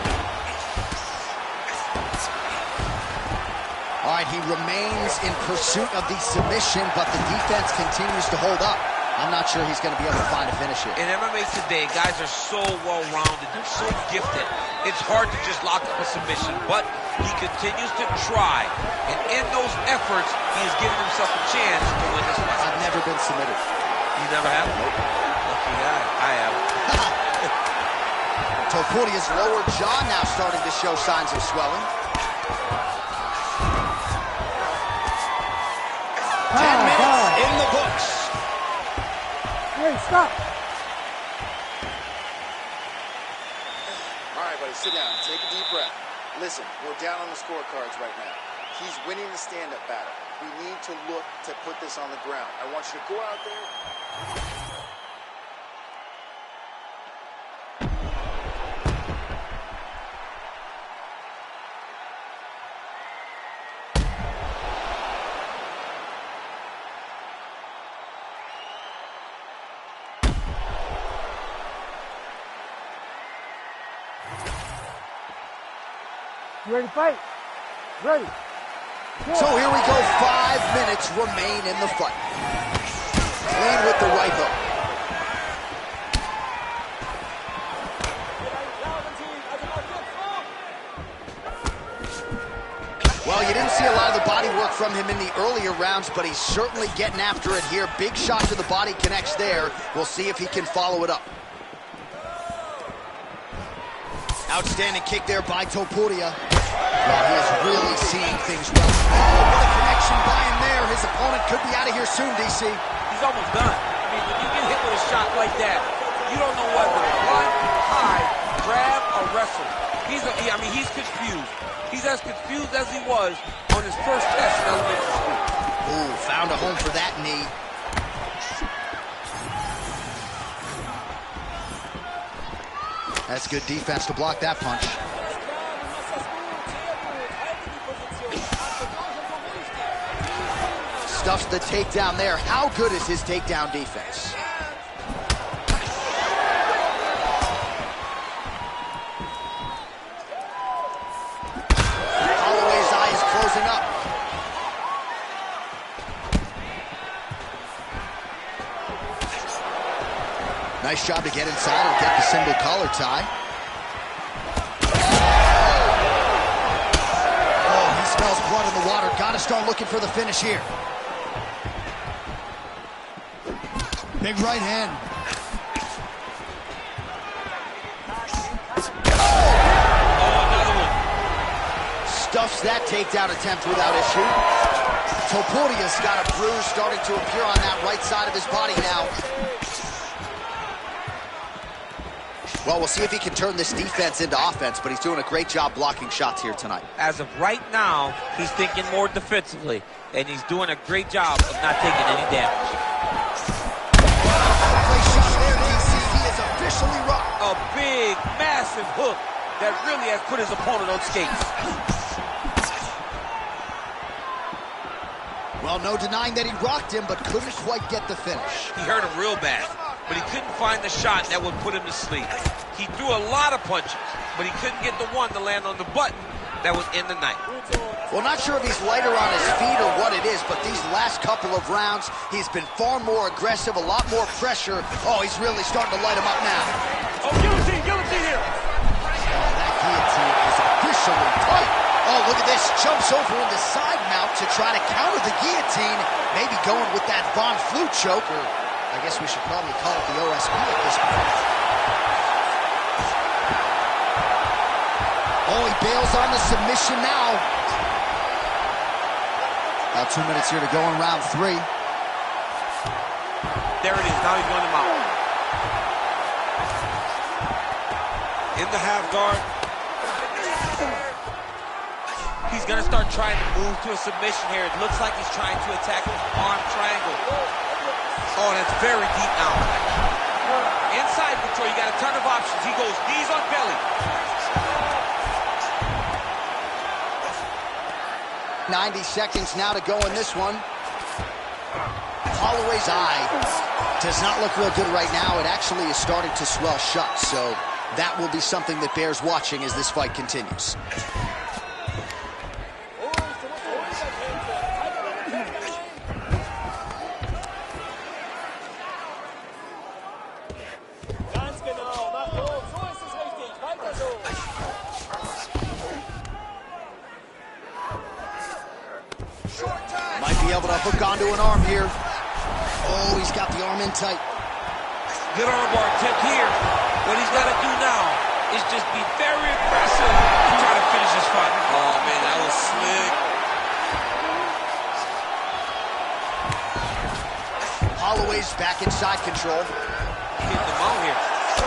A: All right, he remains in pursuit of the submission, but the defense continues to hold up. I'm not sure he's going to be able to find a finish here.
D: In MMA today, guys are so well-rounded. They're so gifted. It's hard to just lock up a submission, but he continues to try. And in those efforts, he is giving himself a chance to win this fight.
A: I've never been submitted.
D: You never have? Nope. Lucky guy. I have.
A: Topuria's lower jaw now starting to show signs of swelling.
E: Stop.
C: All right, buddy, sit down. Take a deep breath. Listen, we're down on the scorecards right now. He's winning the stand-up battle. We need to look to put this on the ground. I want you to go out there.
E: You ready to fight? Ready.
A: So here we go, 5 minutes remain in the fight. Clean with the right hook. Well, you didn't see a lot of the body work from him in the earlier rounds, but he's certainly getting after it here. Big shot to the body connects there. We'll see if he can follow it up. Outstanding kick there by Topuria. Well, he is really seeing things well. Oh, what a connection by him there. His opponent could be out of here soon, DC.
D: He's almost done. I mean, when you get hit with a shot like that, you don't know whether to run, hide, grab, or wrestle. He's confused. He's as confused as he was on his first test in elementary school.
A: Ooh, found a home for that knee. That's good defense to block that punch. Stuffs the takedown there. How good is his takedown defense? Holloway's eye is closing up. Nice job to get inside and get the single collar tie. Oh, he smells blood in the water. Gotta start looking for the finish here. Big right hand. Stuffs that takedown attempt without issue. Topuria's got a bruise starting to appear on that right side of his body now. Well, we'll see if he can turn this defense into offense, but he's doing a great job blocking shots here tonight.
D: As of right now, he's thinking more defensively, and he's doing a great job of not taking any damage.
A: Great shot there, DC. He is officially rocked.
D: A big, massive hook that really has put his opponent on skates.
A: Well, no denying that he rocked him, but couldn't quite get the finish.
D: He hurt him real bad, but he couldn't find the shot that would put him to sleep. He threw a lot of punches, but he couldn't get the one to land on the button that would end the night.
A: Well, not sure if he's lighter on his feet or what it is, but these last couple of rounds, he's been far more aggressive, a lot more pressure. Oh, he's really starting to light him up now.
D: Oh, guillotine here.
A: Oh, that guillotine is officially tight. Oh, look at this. Jumps over into side mount to try to counter the guillotine. Maybe going with that Von Flue choke, or I guess we should probably call it the OSP at this point. Oh, he bails on the submission now. About 2 minutes here to go in round 3.
D: There it is. Now he's running him out. In the half guard. He's going to start trying to move to a submission here. It looks like he's trying to attack his arm triangle. Oh, that's very deep now. Inside control, you got a ton of options. He goes knees on belly.
A: 90 seconds now to go in this one. Holloway's eye does not look real good right now. It actually is starting to swell shut, so that will be something that bears watching as this fight continues. Might be able to hook onto an arm here. Oh, he's got the arm in tight.
D: Good armbar attempt here. What he's got to do now is just be very aggressive and try to finish this fight. Oh, man, that was slick.
A: Holloway's back in side control.
D: hitting the mount here.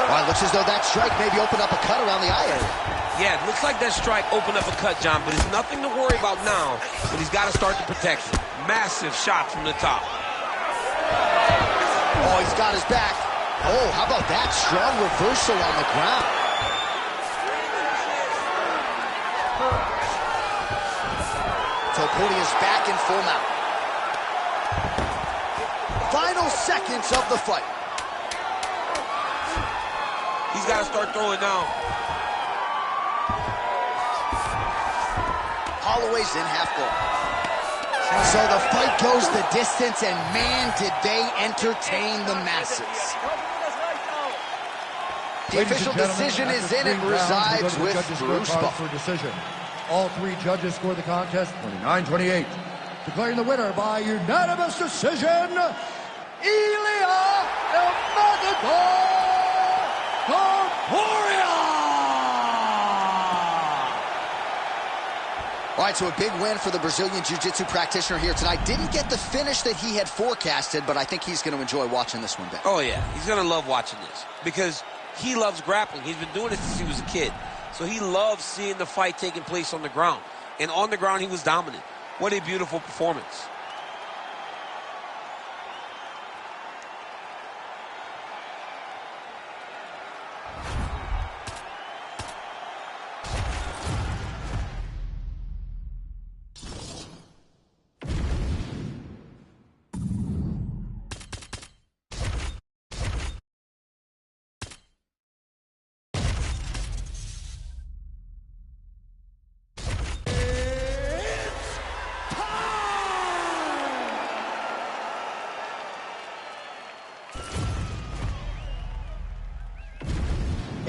A: All right, looks as though that strike maybe opened up a cut around the eye area.
D: Yeah, it looks like that strike opened up a cut, John, but it's nothing to worry about now, but he's got to start the protection. Massive shot from the top.
A: Oh, he's got his back. Oh, how about that strong reversal on the ground? Topuria is back in full mount. Final seconds of the fight.
D: He's got to start throwing now.
A: Holloway's in half guard. So the fight goes the distance, and man, did they entertain the masses. The official decision is in. It resides with Bruce Buffer.
B: Decision. All three judges scored the contest 29-28. Declaring the winner by unanimous decision, Ilya Topuria!
A: All right, so a big win for the Brazilian Jiu-Jitsu practitioner here tonight. Didn't get the finish that he had forecasted, but I think he's going to enjoy watching this one, Ben.
D: Oh, yeah. He's going to love watching this because he loves grappling. He's been doing it since he was a kid. So he loves seeing the fight taking place on the ground. And on the ground, he was dominant. What a beautiful performance.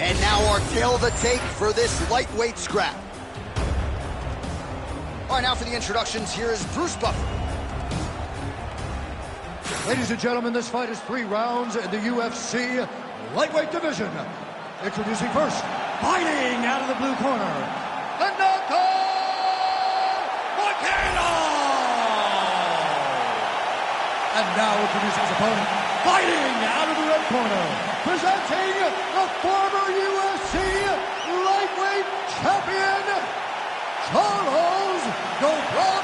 A: And now our tail of the tape for this lightweight scrap. All right, now for the introductions, here is Bruce Buffer.
B: Ladies and gentlemen, this fight is 3 rounds in the UFC lightweight division. Introducing first, fighting out of the blue corner, the And now introducing his opponent, fighting out of the red corner, presenting the former UFC lightweight champion, Charles Oliveira.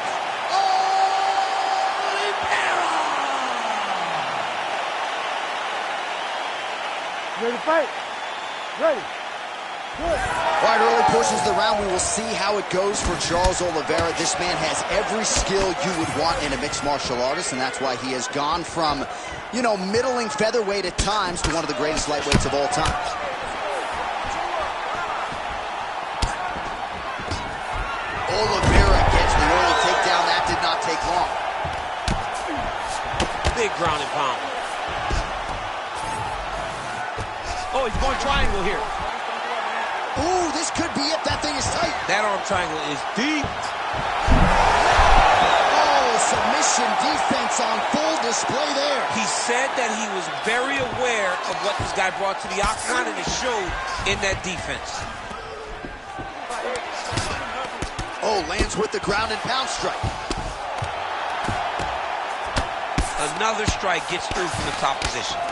E: Ready to fight? Ready. Good.
A: All right, early portions of the round, we will see how it goes for Charles Oliveira. This man has every skill you would want in a mixed martial artist, and that's why he has gone from, you know, middling featherweight at times to one of the greatest lightweights of all time. Oliveira gets the early takedown. That did not take long.
D: Big ground and pound. Oh, he's going triangle here.
A: Ooh, this could be it. That thing is tight.
D: That arm triangle is deep.
A: Oh, submission defense on full display there.
D: He said that he was very aware of what this guy brought to the octagon, and it showed in that defense.
A: Oh, lands with the ground and pound strike.
D: Another strike gets through from the top position.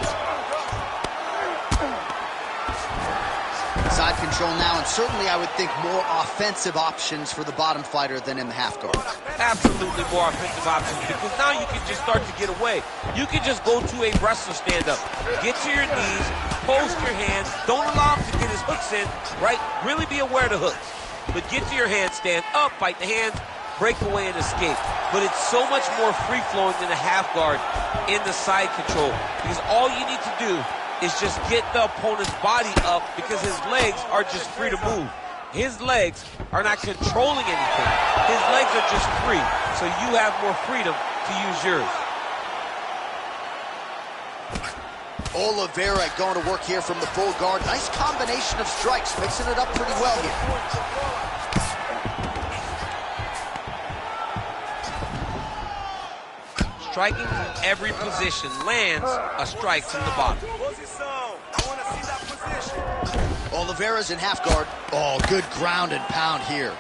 A: Side control now, and certainly I would think more offensive options for the bottom fighter than in the half guard.
D: Absolutely more offensive options, because now you can just start to get away. You can just go to a wrestler stand-up. Get to your knees, post your hands, don't allow him to get his hooks in, right? Really be aware of the hooks. But get to your hands, stand up, fight the hands, break away and escape. But it's so much more free-flowing than a half guard in the side control, because all you need to do is just get the opponent's body up, because his legs are just free to move. His legs are not controlling anything. His legs are just free, so you have more freedom to use yours.
A: Oliveira going to work here from the full guard. Nice combination of strikes, mixing it up pretty well here.
D: Striking from every position, lands a strike from the bottom.
A: Oliveira's in half guard. Oh, good ground and pound here.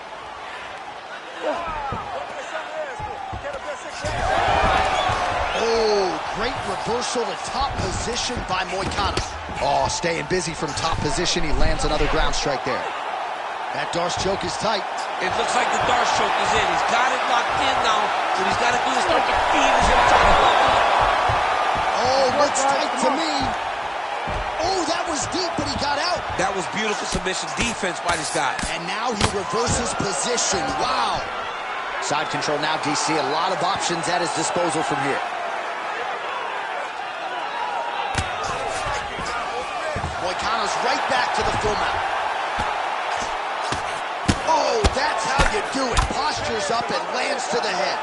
A: Oh, Great reversal to top position by Moicano. Oh, staying busy from top position. He lands another ground strike there. That Darce choke is tight.
D: It looks like the Darce choke is in. He's got it locked in now. What he's got to do is start to feed his entire.
A: Oh, looks tight to me. Oh, that was deep, but he got out.
D: That was beautiful submission defense by this guy.
A: And now he reverses position. Wow. Side control now, DC. A lot of options at his disposal from here. Moicano's right back to the full mount. Oh, that's how you do it. Postures up and lands to the head.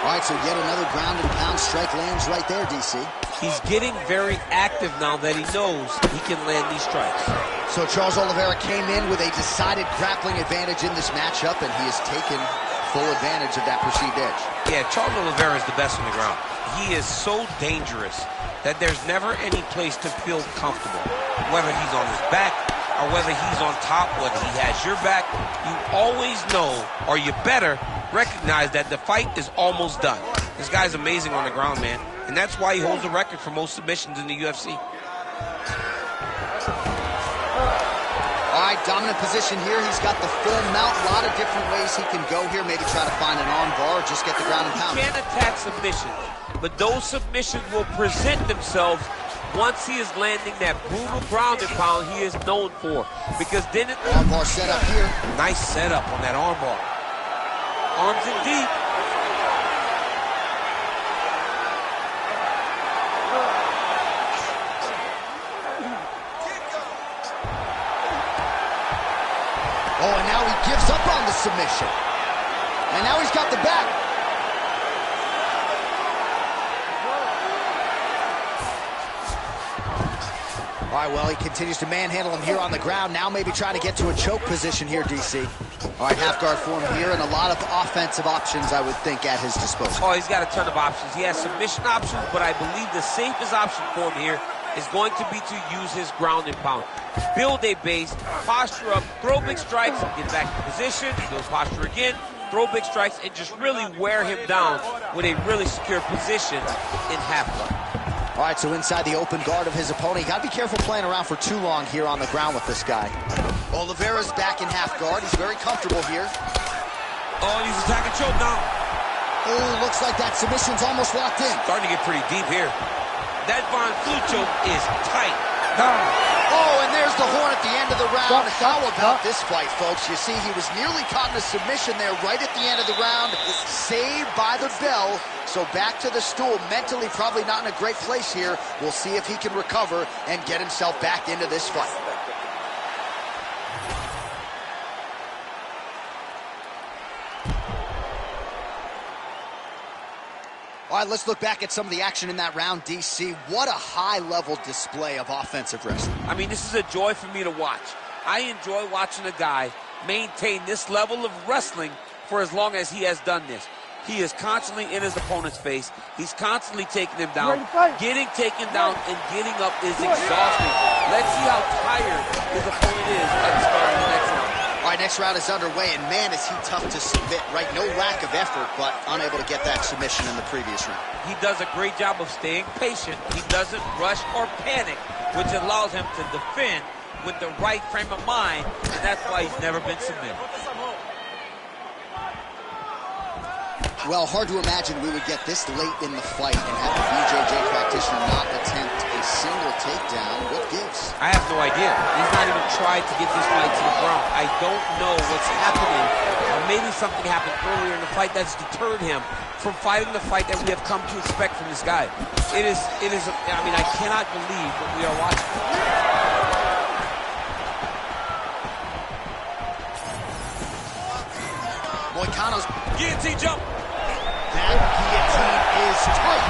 A: All right, so yet another ground and pound strike lands right there, DC.
D: He's getting very active now that he knows he can land these strikes.
A: So Charles Oliveira came in with a decided grappling advantage in this matchup, and he has taken full advantage of that perceived edge. Yeah, Charles Oliveira is the best on the ground. He is so dangerous that there's never any place to feel comfortable. Whether he's on his back or whether he's on top, whether he has your back, you always know, or you better recognize that the fight is almost done. This guy's amazing on the ground, man. And that's why he holds the record for most submissions in the UFC. All right, dominant position here. He's got the full mount. A lot of different ways he can go here. Maybe try to find an arm bar or just get the ground and pound.
D: He can't attack submissions, but those submissions will present themselves once he is landing that brutal ground and pound he is known for. Because then it...
A: Arm bar set up here.
D: Nice setup on that arm bar. Arms in deep.
A: Oh, and now he gives up on the submission. And now he's got the back. All right, well, he continues to manhandle him here on the ground. Now maybe trying to get to a choke position here, DC. All right, half guard form here, and a lot of offensive options, I would think, at his disposal.
D: Oh, he's got a ton of options. He has submission options, but I believe the safest option for him here is going to be to use his ground and pound. Build a base, posture up, throw big strikes, get back to position, build posture again, throw big strikes, and just really wear him down with a really secure position in half guard.
A: All right, so inside the open guard of his opponent. You got to be careful playing around for too long here on the ground with this guy. Oliveira's back in half guard. He's very comfortable here.
D: Oh, he's attacking choke now.
A: Oh, looks like that submission's almost locked in.
D: Starting to get pretty deep here. That Von Flue choke is tight.
A: Oh, and there's the horn at the end of the round. How about this fight, folks? You see, he was nearly caught in a submission there right at the end of the round. Saved by the bell. So back to the stool. Mentally probably not in a great place here. We'll see if he can recover and get himself back into this fight. All right, let's look back at some of the action in that round, DC. What a high-level display of offensive wrestling.
D: I mean, this is a joy for me to watch. I enjoy watching a guy maintain this level of wrestling for as long as he has done this. He is constantly in his opponent's face. He's constantly taking him down. Getting taken down and getting up is exhausting. Let's see how tired his opponent is at the start of the next round.
A: All right, next round is underway, and man, is he tough to submit, right? No lack of effort, but unable to get that submission in the previous round.
D: He does a great job of staying patient. He doesn't rush or panic, which allows him to defend with the right frame of mind, and that's why he's never been submitted.
A: Well, hard to imagine we would get this late in the fight and have the BJJ practitioner not attempt a single takedown. What gives?
D: I have no idea. He's not even tried to get this fight to the ground. I don't know what's happening. Or maybe something happened earlier in the fight that's deterred him from fighting the fight that we have come to expect from this guy. It is, I mean, I cannot believe what we are watching.
A: Moicano's
D: guillotine jump.
A: That guillotine is tight.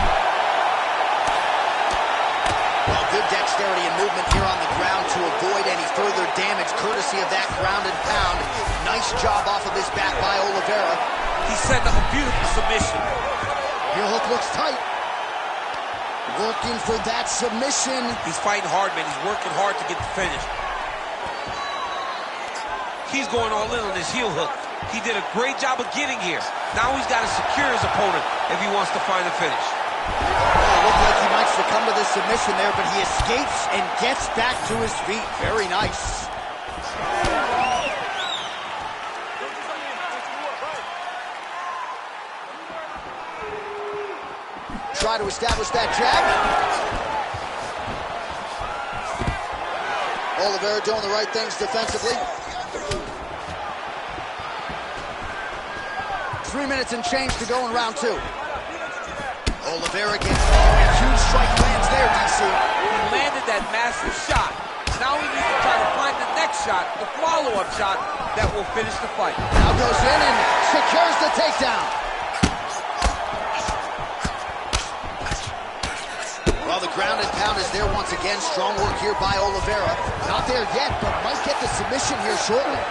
A: Well, good dexterity and movement here on the ground to avoid any further damage, courtesy of that ground and pound. Nice job off of his back by Oliveira.
D: He's setting up a beautiful submission.
A: Heel hook looks tight. Working for that submission.
D: He's fighting hard, man. He's working hard to get the finish. He's going all in on his heel hook. He did a great job of getting here. Now he's got to secure his opponent if he wants to find a finish.
A: Oh, it looked like he might succumb to this submission there, but he escapes and gets back to his feet. Very nice. Try to establish that jab. Oliveira doing the right things defensively. 3 minutes and change to go in round 2. Oliveira gets a huge strike lands there, DC.
D: He landed that massive shot. Now he needs to try to find the next shot, the follow-up shot that will finish the fight.
A: Now goes in and secures the takedown. Well, the ground and pound is there once again. Strong work here by Oliveira. Not there yet, but might get the submission here shortly.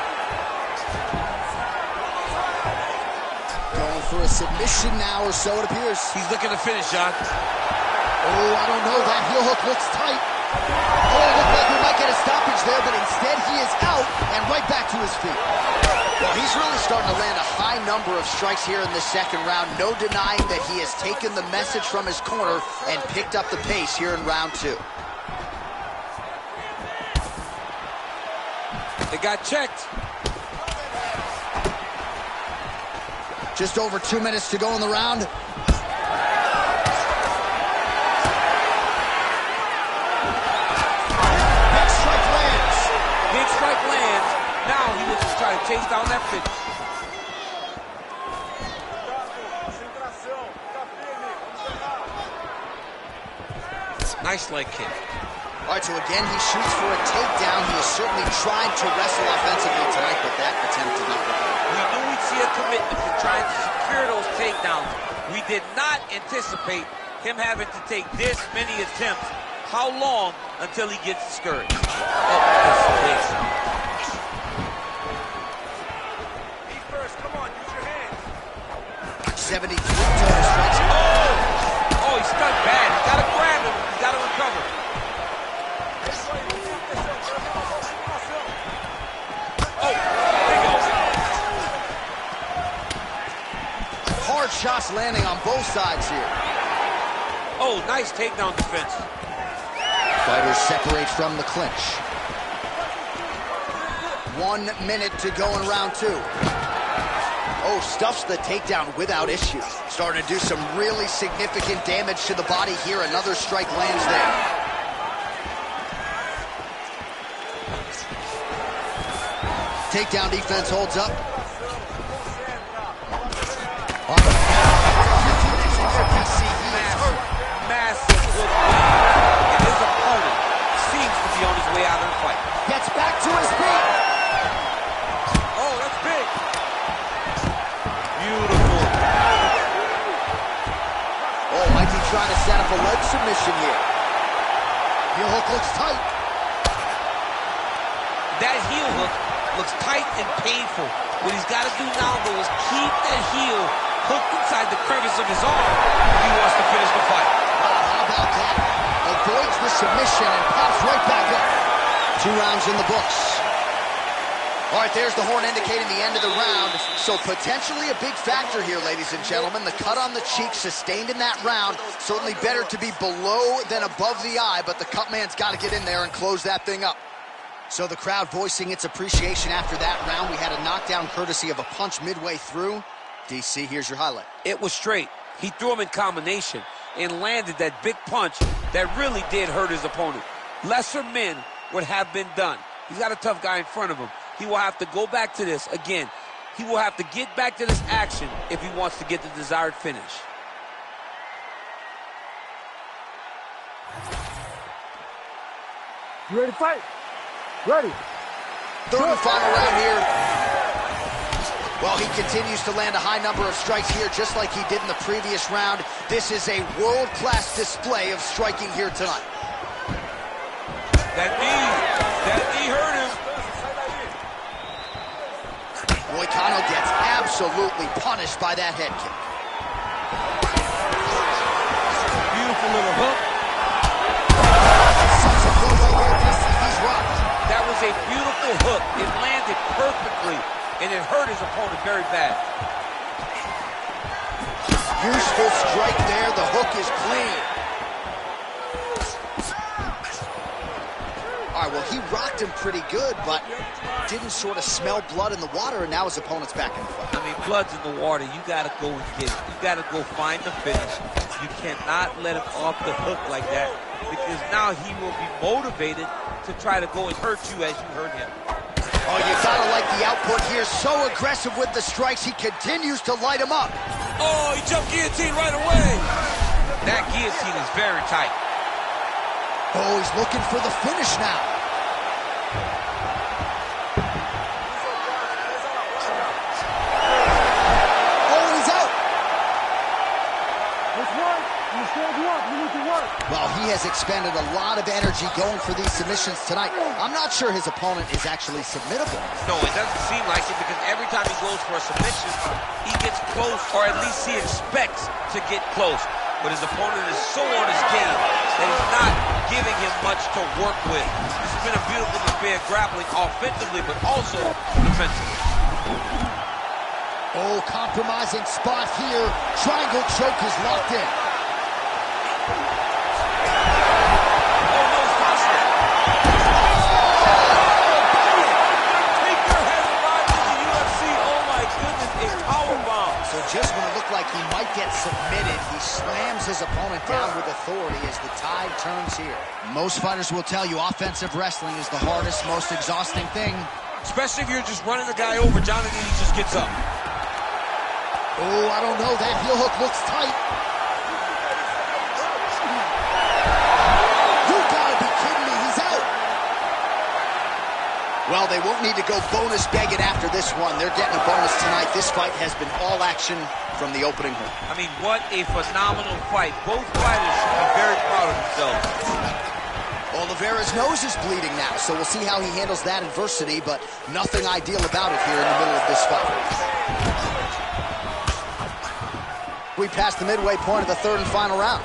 A: Going for a submission now, or so it appears.
D: He's looking to finish, John.
A: Oh, I don't know. That heel hook looks tight. Oh, it looked like we might get a stoppage there, but instead he is out and right back to his feet. Well, he's really starting to land a high number of strikes here in the second round. No denying that he has taken the message from his corner and picked up the pace here in round 2.
D: It got checked.
A: Just over 2 minutes to go in the round. Big strike lands.
D: Big strike lands. Now he looks to try to chase down that finish. Nice leg kick.
A: All right, so again, he shoots for a takedown. He is certainly trying to wrestle offensively tonight, but that attempt did not work.
D: We knew we'd see a commitment to trying to secure those takedowns. We did not anticipate him having to take this many attempts. How long until he gets discouraged? Oh, that's big.
A: 73 total strikes.
D: Oh, he's stuck bad. He's got to grab him. He's got to recover. Oh, there he goes.
A: Hard shots landing on both sides here.
D: Oh, nice takedown defense.
A: Fighters separate from the clinch. 1 minute to go in round 2. Oh, stuffs the takedown without issue. Starting to do some really significant damage to the body here. Another strike lands there. Takedown defense holds up.
D: Massive hook land. And his opponent seems to be on his way out of the fight.
A: Gets back to his feet.
D: Oh, that's big. Beautiful.
A: Oh, might be trying to set up a leg submission here. Heel hook looks tight.
D: That heel hook looks tight and painful. What he's got to do now, though, is keep that heel hooked inside the crevice of his arm if he wants to finish the fight.
A: How about that? Avoids the submission and pops right back up. 2 rounds in the books. All right, there's the horn indicating the end of the round. So potentially a big factor here, ladies and gentlemen. The cut on the cheek sustained in that round. Certainly better to be below than above the eye, but the cut man's got to get in there and close that thing up. So the crowd voicing its appreciation after that round. We had a knockdown courtesy of a punch midway through. DC, here's your highlight.
D: It was straight. He threw him in combination and landed that big punch that really did hurt his opponent. Lesser men would have been done. He's got a tough guy in front of him. He will have to go back to this. Again, he will have to get back to this action if he wants to get the desired finish.
E: You ready to fight? Ready.
A: Third and final round here. Well, he continues to land a high number of strikes here, just like he did in the previous round. This is a world-class display of striking here tonight.
D: That knee hurt him.
A: Moicano gets absolutely punished by that head kick.
D: Beautiful little hook.
A: He's rocked.
D: That was a beautiful hook. It landed perfectly and it hurt his opponent very bad.
A: Useful strike there. The hook is clean. All right, well, he rocked him pretty good, but didn't sort of smell blood in the water, and now his opponent's back in the fight.
D: I mean, blood's in the water. You got to go and get it. You got to go find the finish. You cannot let him off the hook like that, because now he will be motivated to try to go and hurt you as you hurt him.
A: Oh, you gotta like the output here. So aggressive with the strikes. He continues to light him up.
D: Oh, he jumped guillotine right away. That guillotine is very tight.
A: Oh, he's looking for the finish now. Oh, he's out.
E: Let's work. You stand you up. You need to work.
A: Well, he has expended a lot of energy going for these submissions tonight. I'm not sure his opponent is actually submittable.
D: No, it doesn't seem like it, because every time he goes for a submission, he gets close, or at least he expects to get close. But his opponent is so on his game that he's not giving him much to work with. This has been a beautiful display of grappling offensively, but also defensively.
A: Oh, compromising spot here. Triangle choke is locked in. Just when it looked like he might get submitted, he slams his opponent down with authority as the tide turns here. Most fighters will tell you offensive wrestling is the hardest, most exhausting thing.
D: Especially if you're just running the guy over, Jonathan, he just gets up.
A: Oh, I don't know. That heel hook looks tight. You gotta be kidding me. He's out. Well, they won't need to go bonus begging after this one. They're getting a bonus tonight. This fight has been all action from the opening hook.
D: I mean, what a phenomenal fight. Both fighters should be very proud of themselves.
A: Oliveira's nose is bleeding now, so we'll see how he handles that adversity, but nothing ideal about it here in the middle of this fight. We passed the midway point of the third and final round.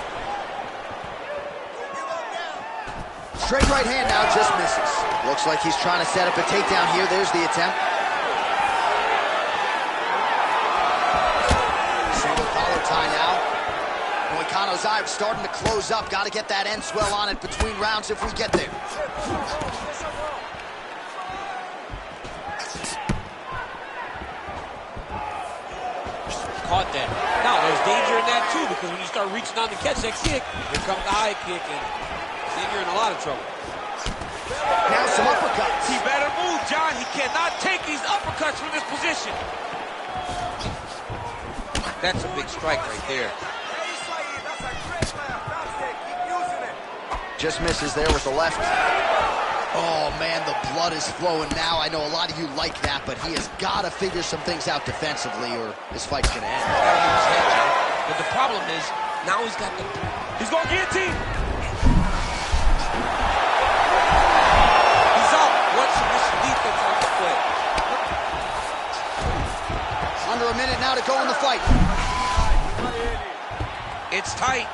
A: Straight right hand now, just misses. Looks like he's trying to set up a takedown here. There's the attempt. Single collar tie now. Moicano's eye starting to close up. Got to get that end swell on it between rounds if we get there.
D: Caught that. Now, there's danger in that, too, because when you start reaching on to catch that kick, here comes the high kick, and then you're in a lot of trouble.
A: Now some uppercuts.
D: He better move, John. He cannot take these uppercuts from this position. That's a big strike right there.
A: Just misses there with the left. Oh, man, the blood is flowing now. I know a lot of you like that, but he has got to figure some things out defensively or this fight's going to end.
D: But the problem is, now he's got the... He's going to guillotine. He's out. What submission defense on the play?
A: Under a minute now to go in the fight.
D: It's tight.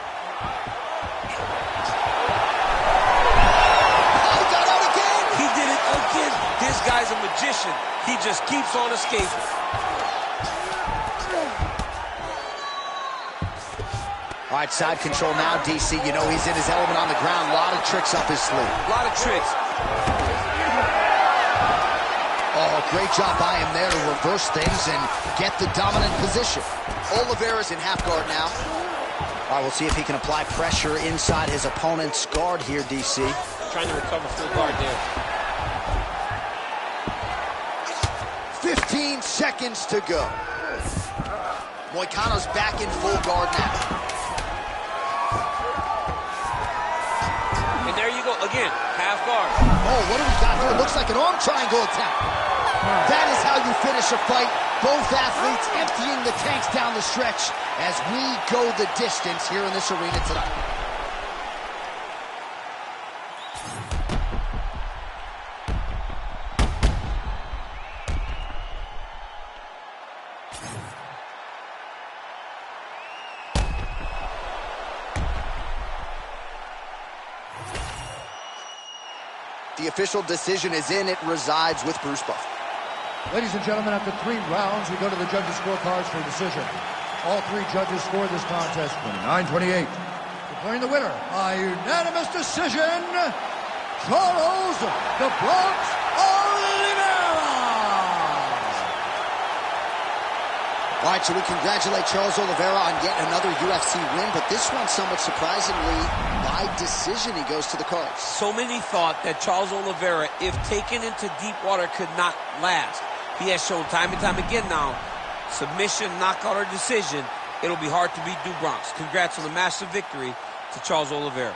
D: This guy's a magician. He just keeps on escaping.
A: All right, side control now, DC. You know he's in his element on the ground. A lot of tricks up his sleeve.
D: A lot of tricks.
A: Oh, great job by him there to reverse things and get the dominant position. Oliveira's in half guard now. All right, we'll see if he can apply pressure inside his opponent's guard here, DC.
D: Trying to recover full guard there.
A: 15 seconds to go. Moicano's back in full guard now.
D: And there you go, again, half guard.
A: Oh, what do we got here? It looks like an arm triangle attempt. That is how you finish a fight. Both athletes emptying the tanks down the stretch as we go the distance here in this arena tonight. The official decision is in. It resides with Bruce Buffer.
B: Ladies and gentlemen, after 3 rounds, we go to the judges' scorecards for decision. All 3 judges scored this contest 29-28. Declaring the winner by unanimous decision, Charles "The Bronx" Oliveira!
A: All right, so we congratulate Charles Oliveira on yet another UFC win, but this one, somewhat surprisingly, by decision, he goes to the cards.
D: So many thought that Charles Oliveira, if taken into deep water, could not last. He has shown time and time again now, submission, knockout, or decision, it'll be hard to beat Du Bronx. Congrats on the massive victory to Charles Oliveira.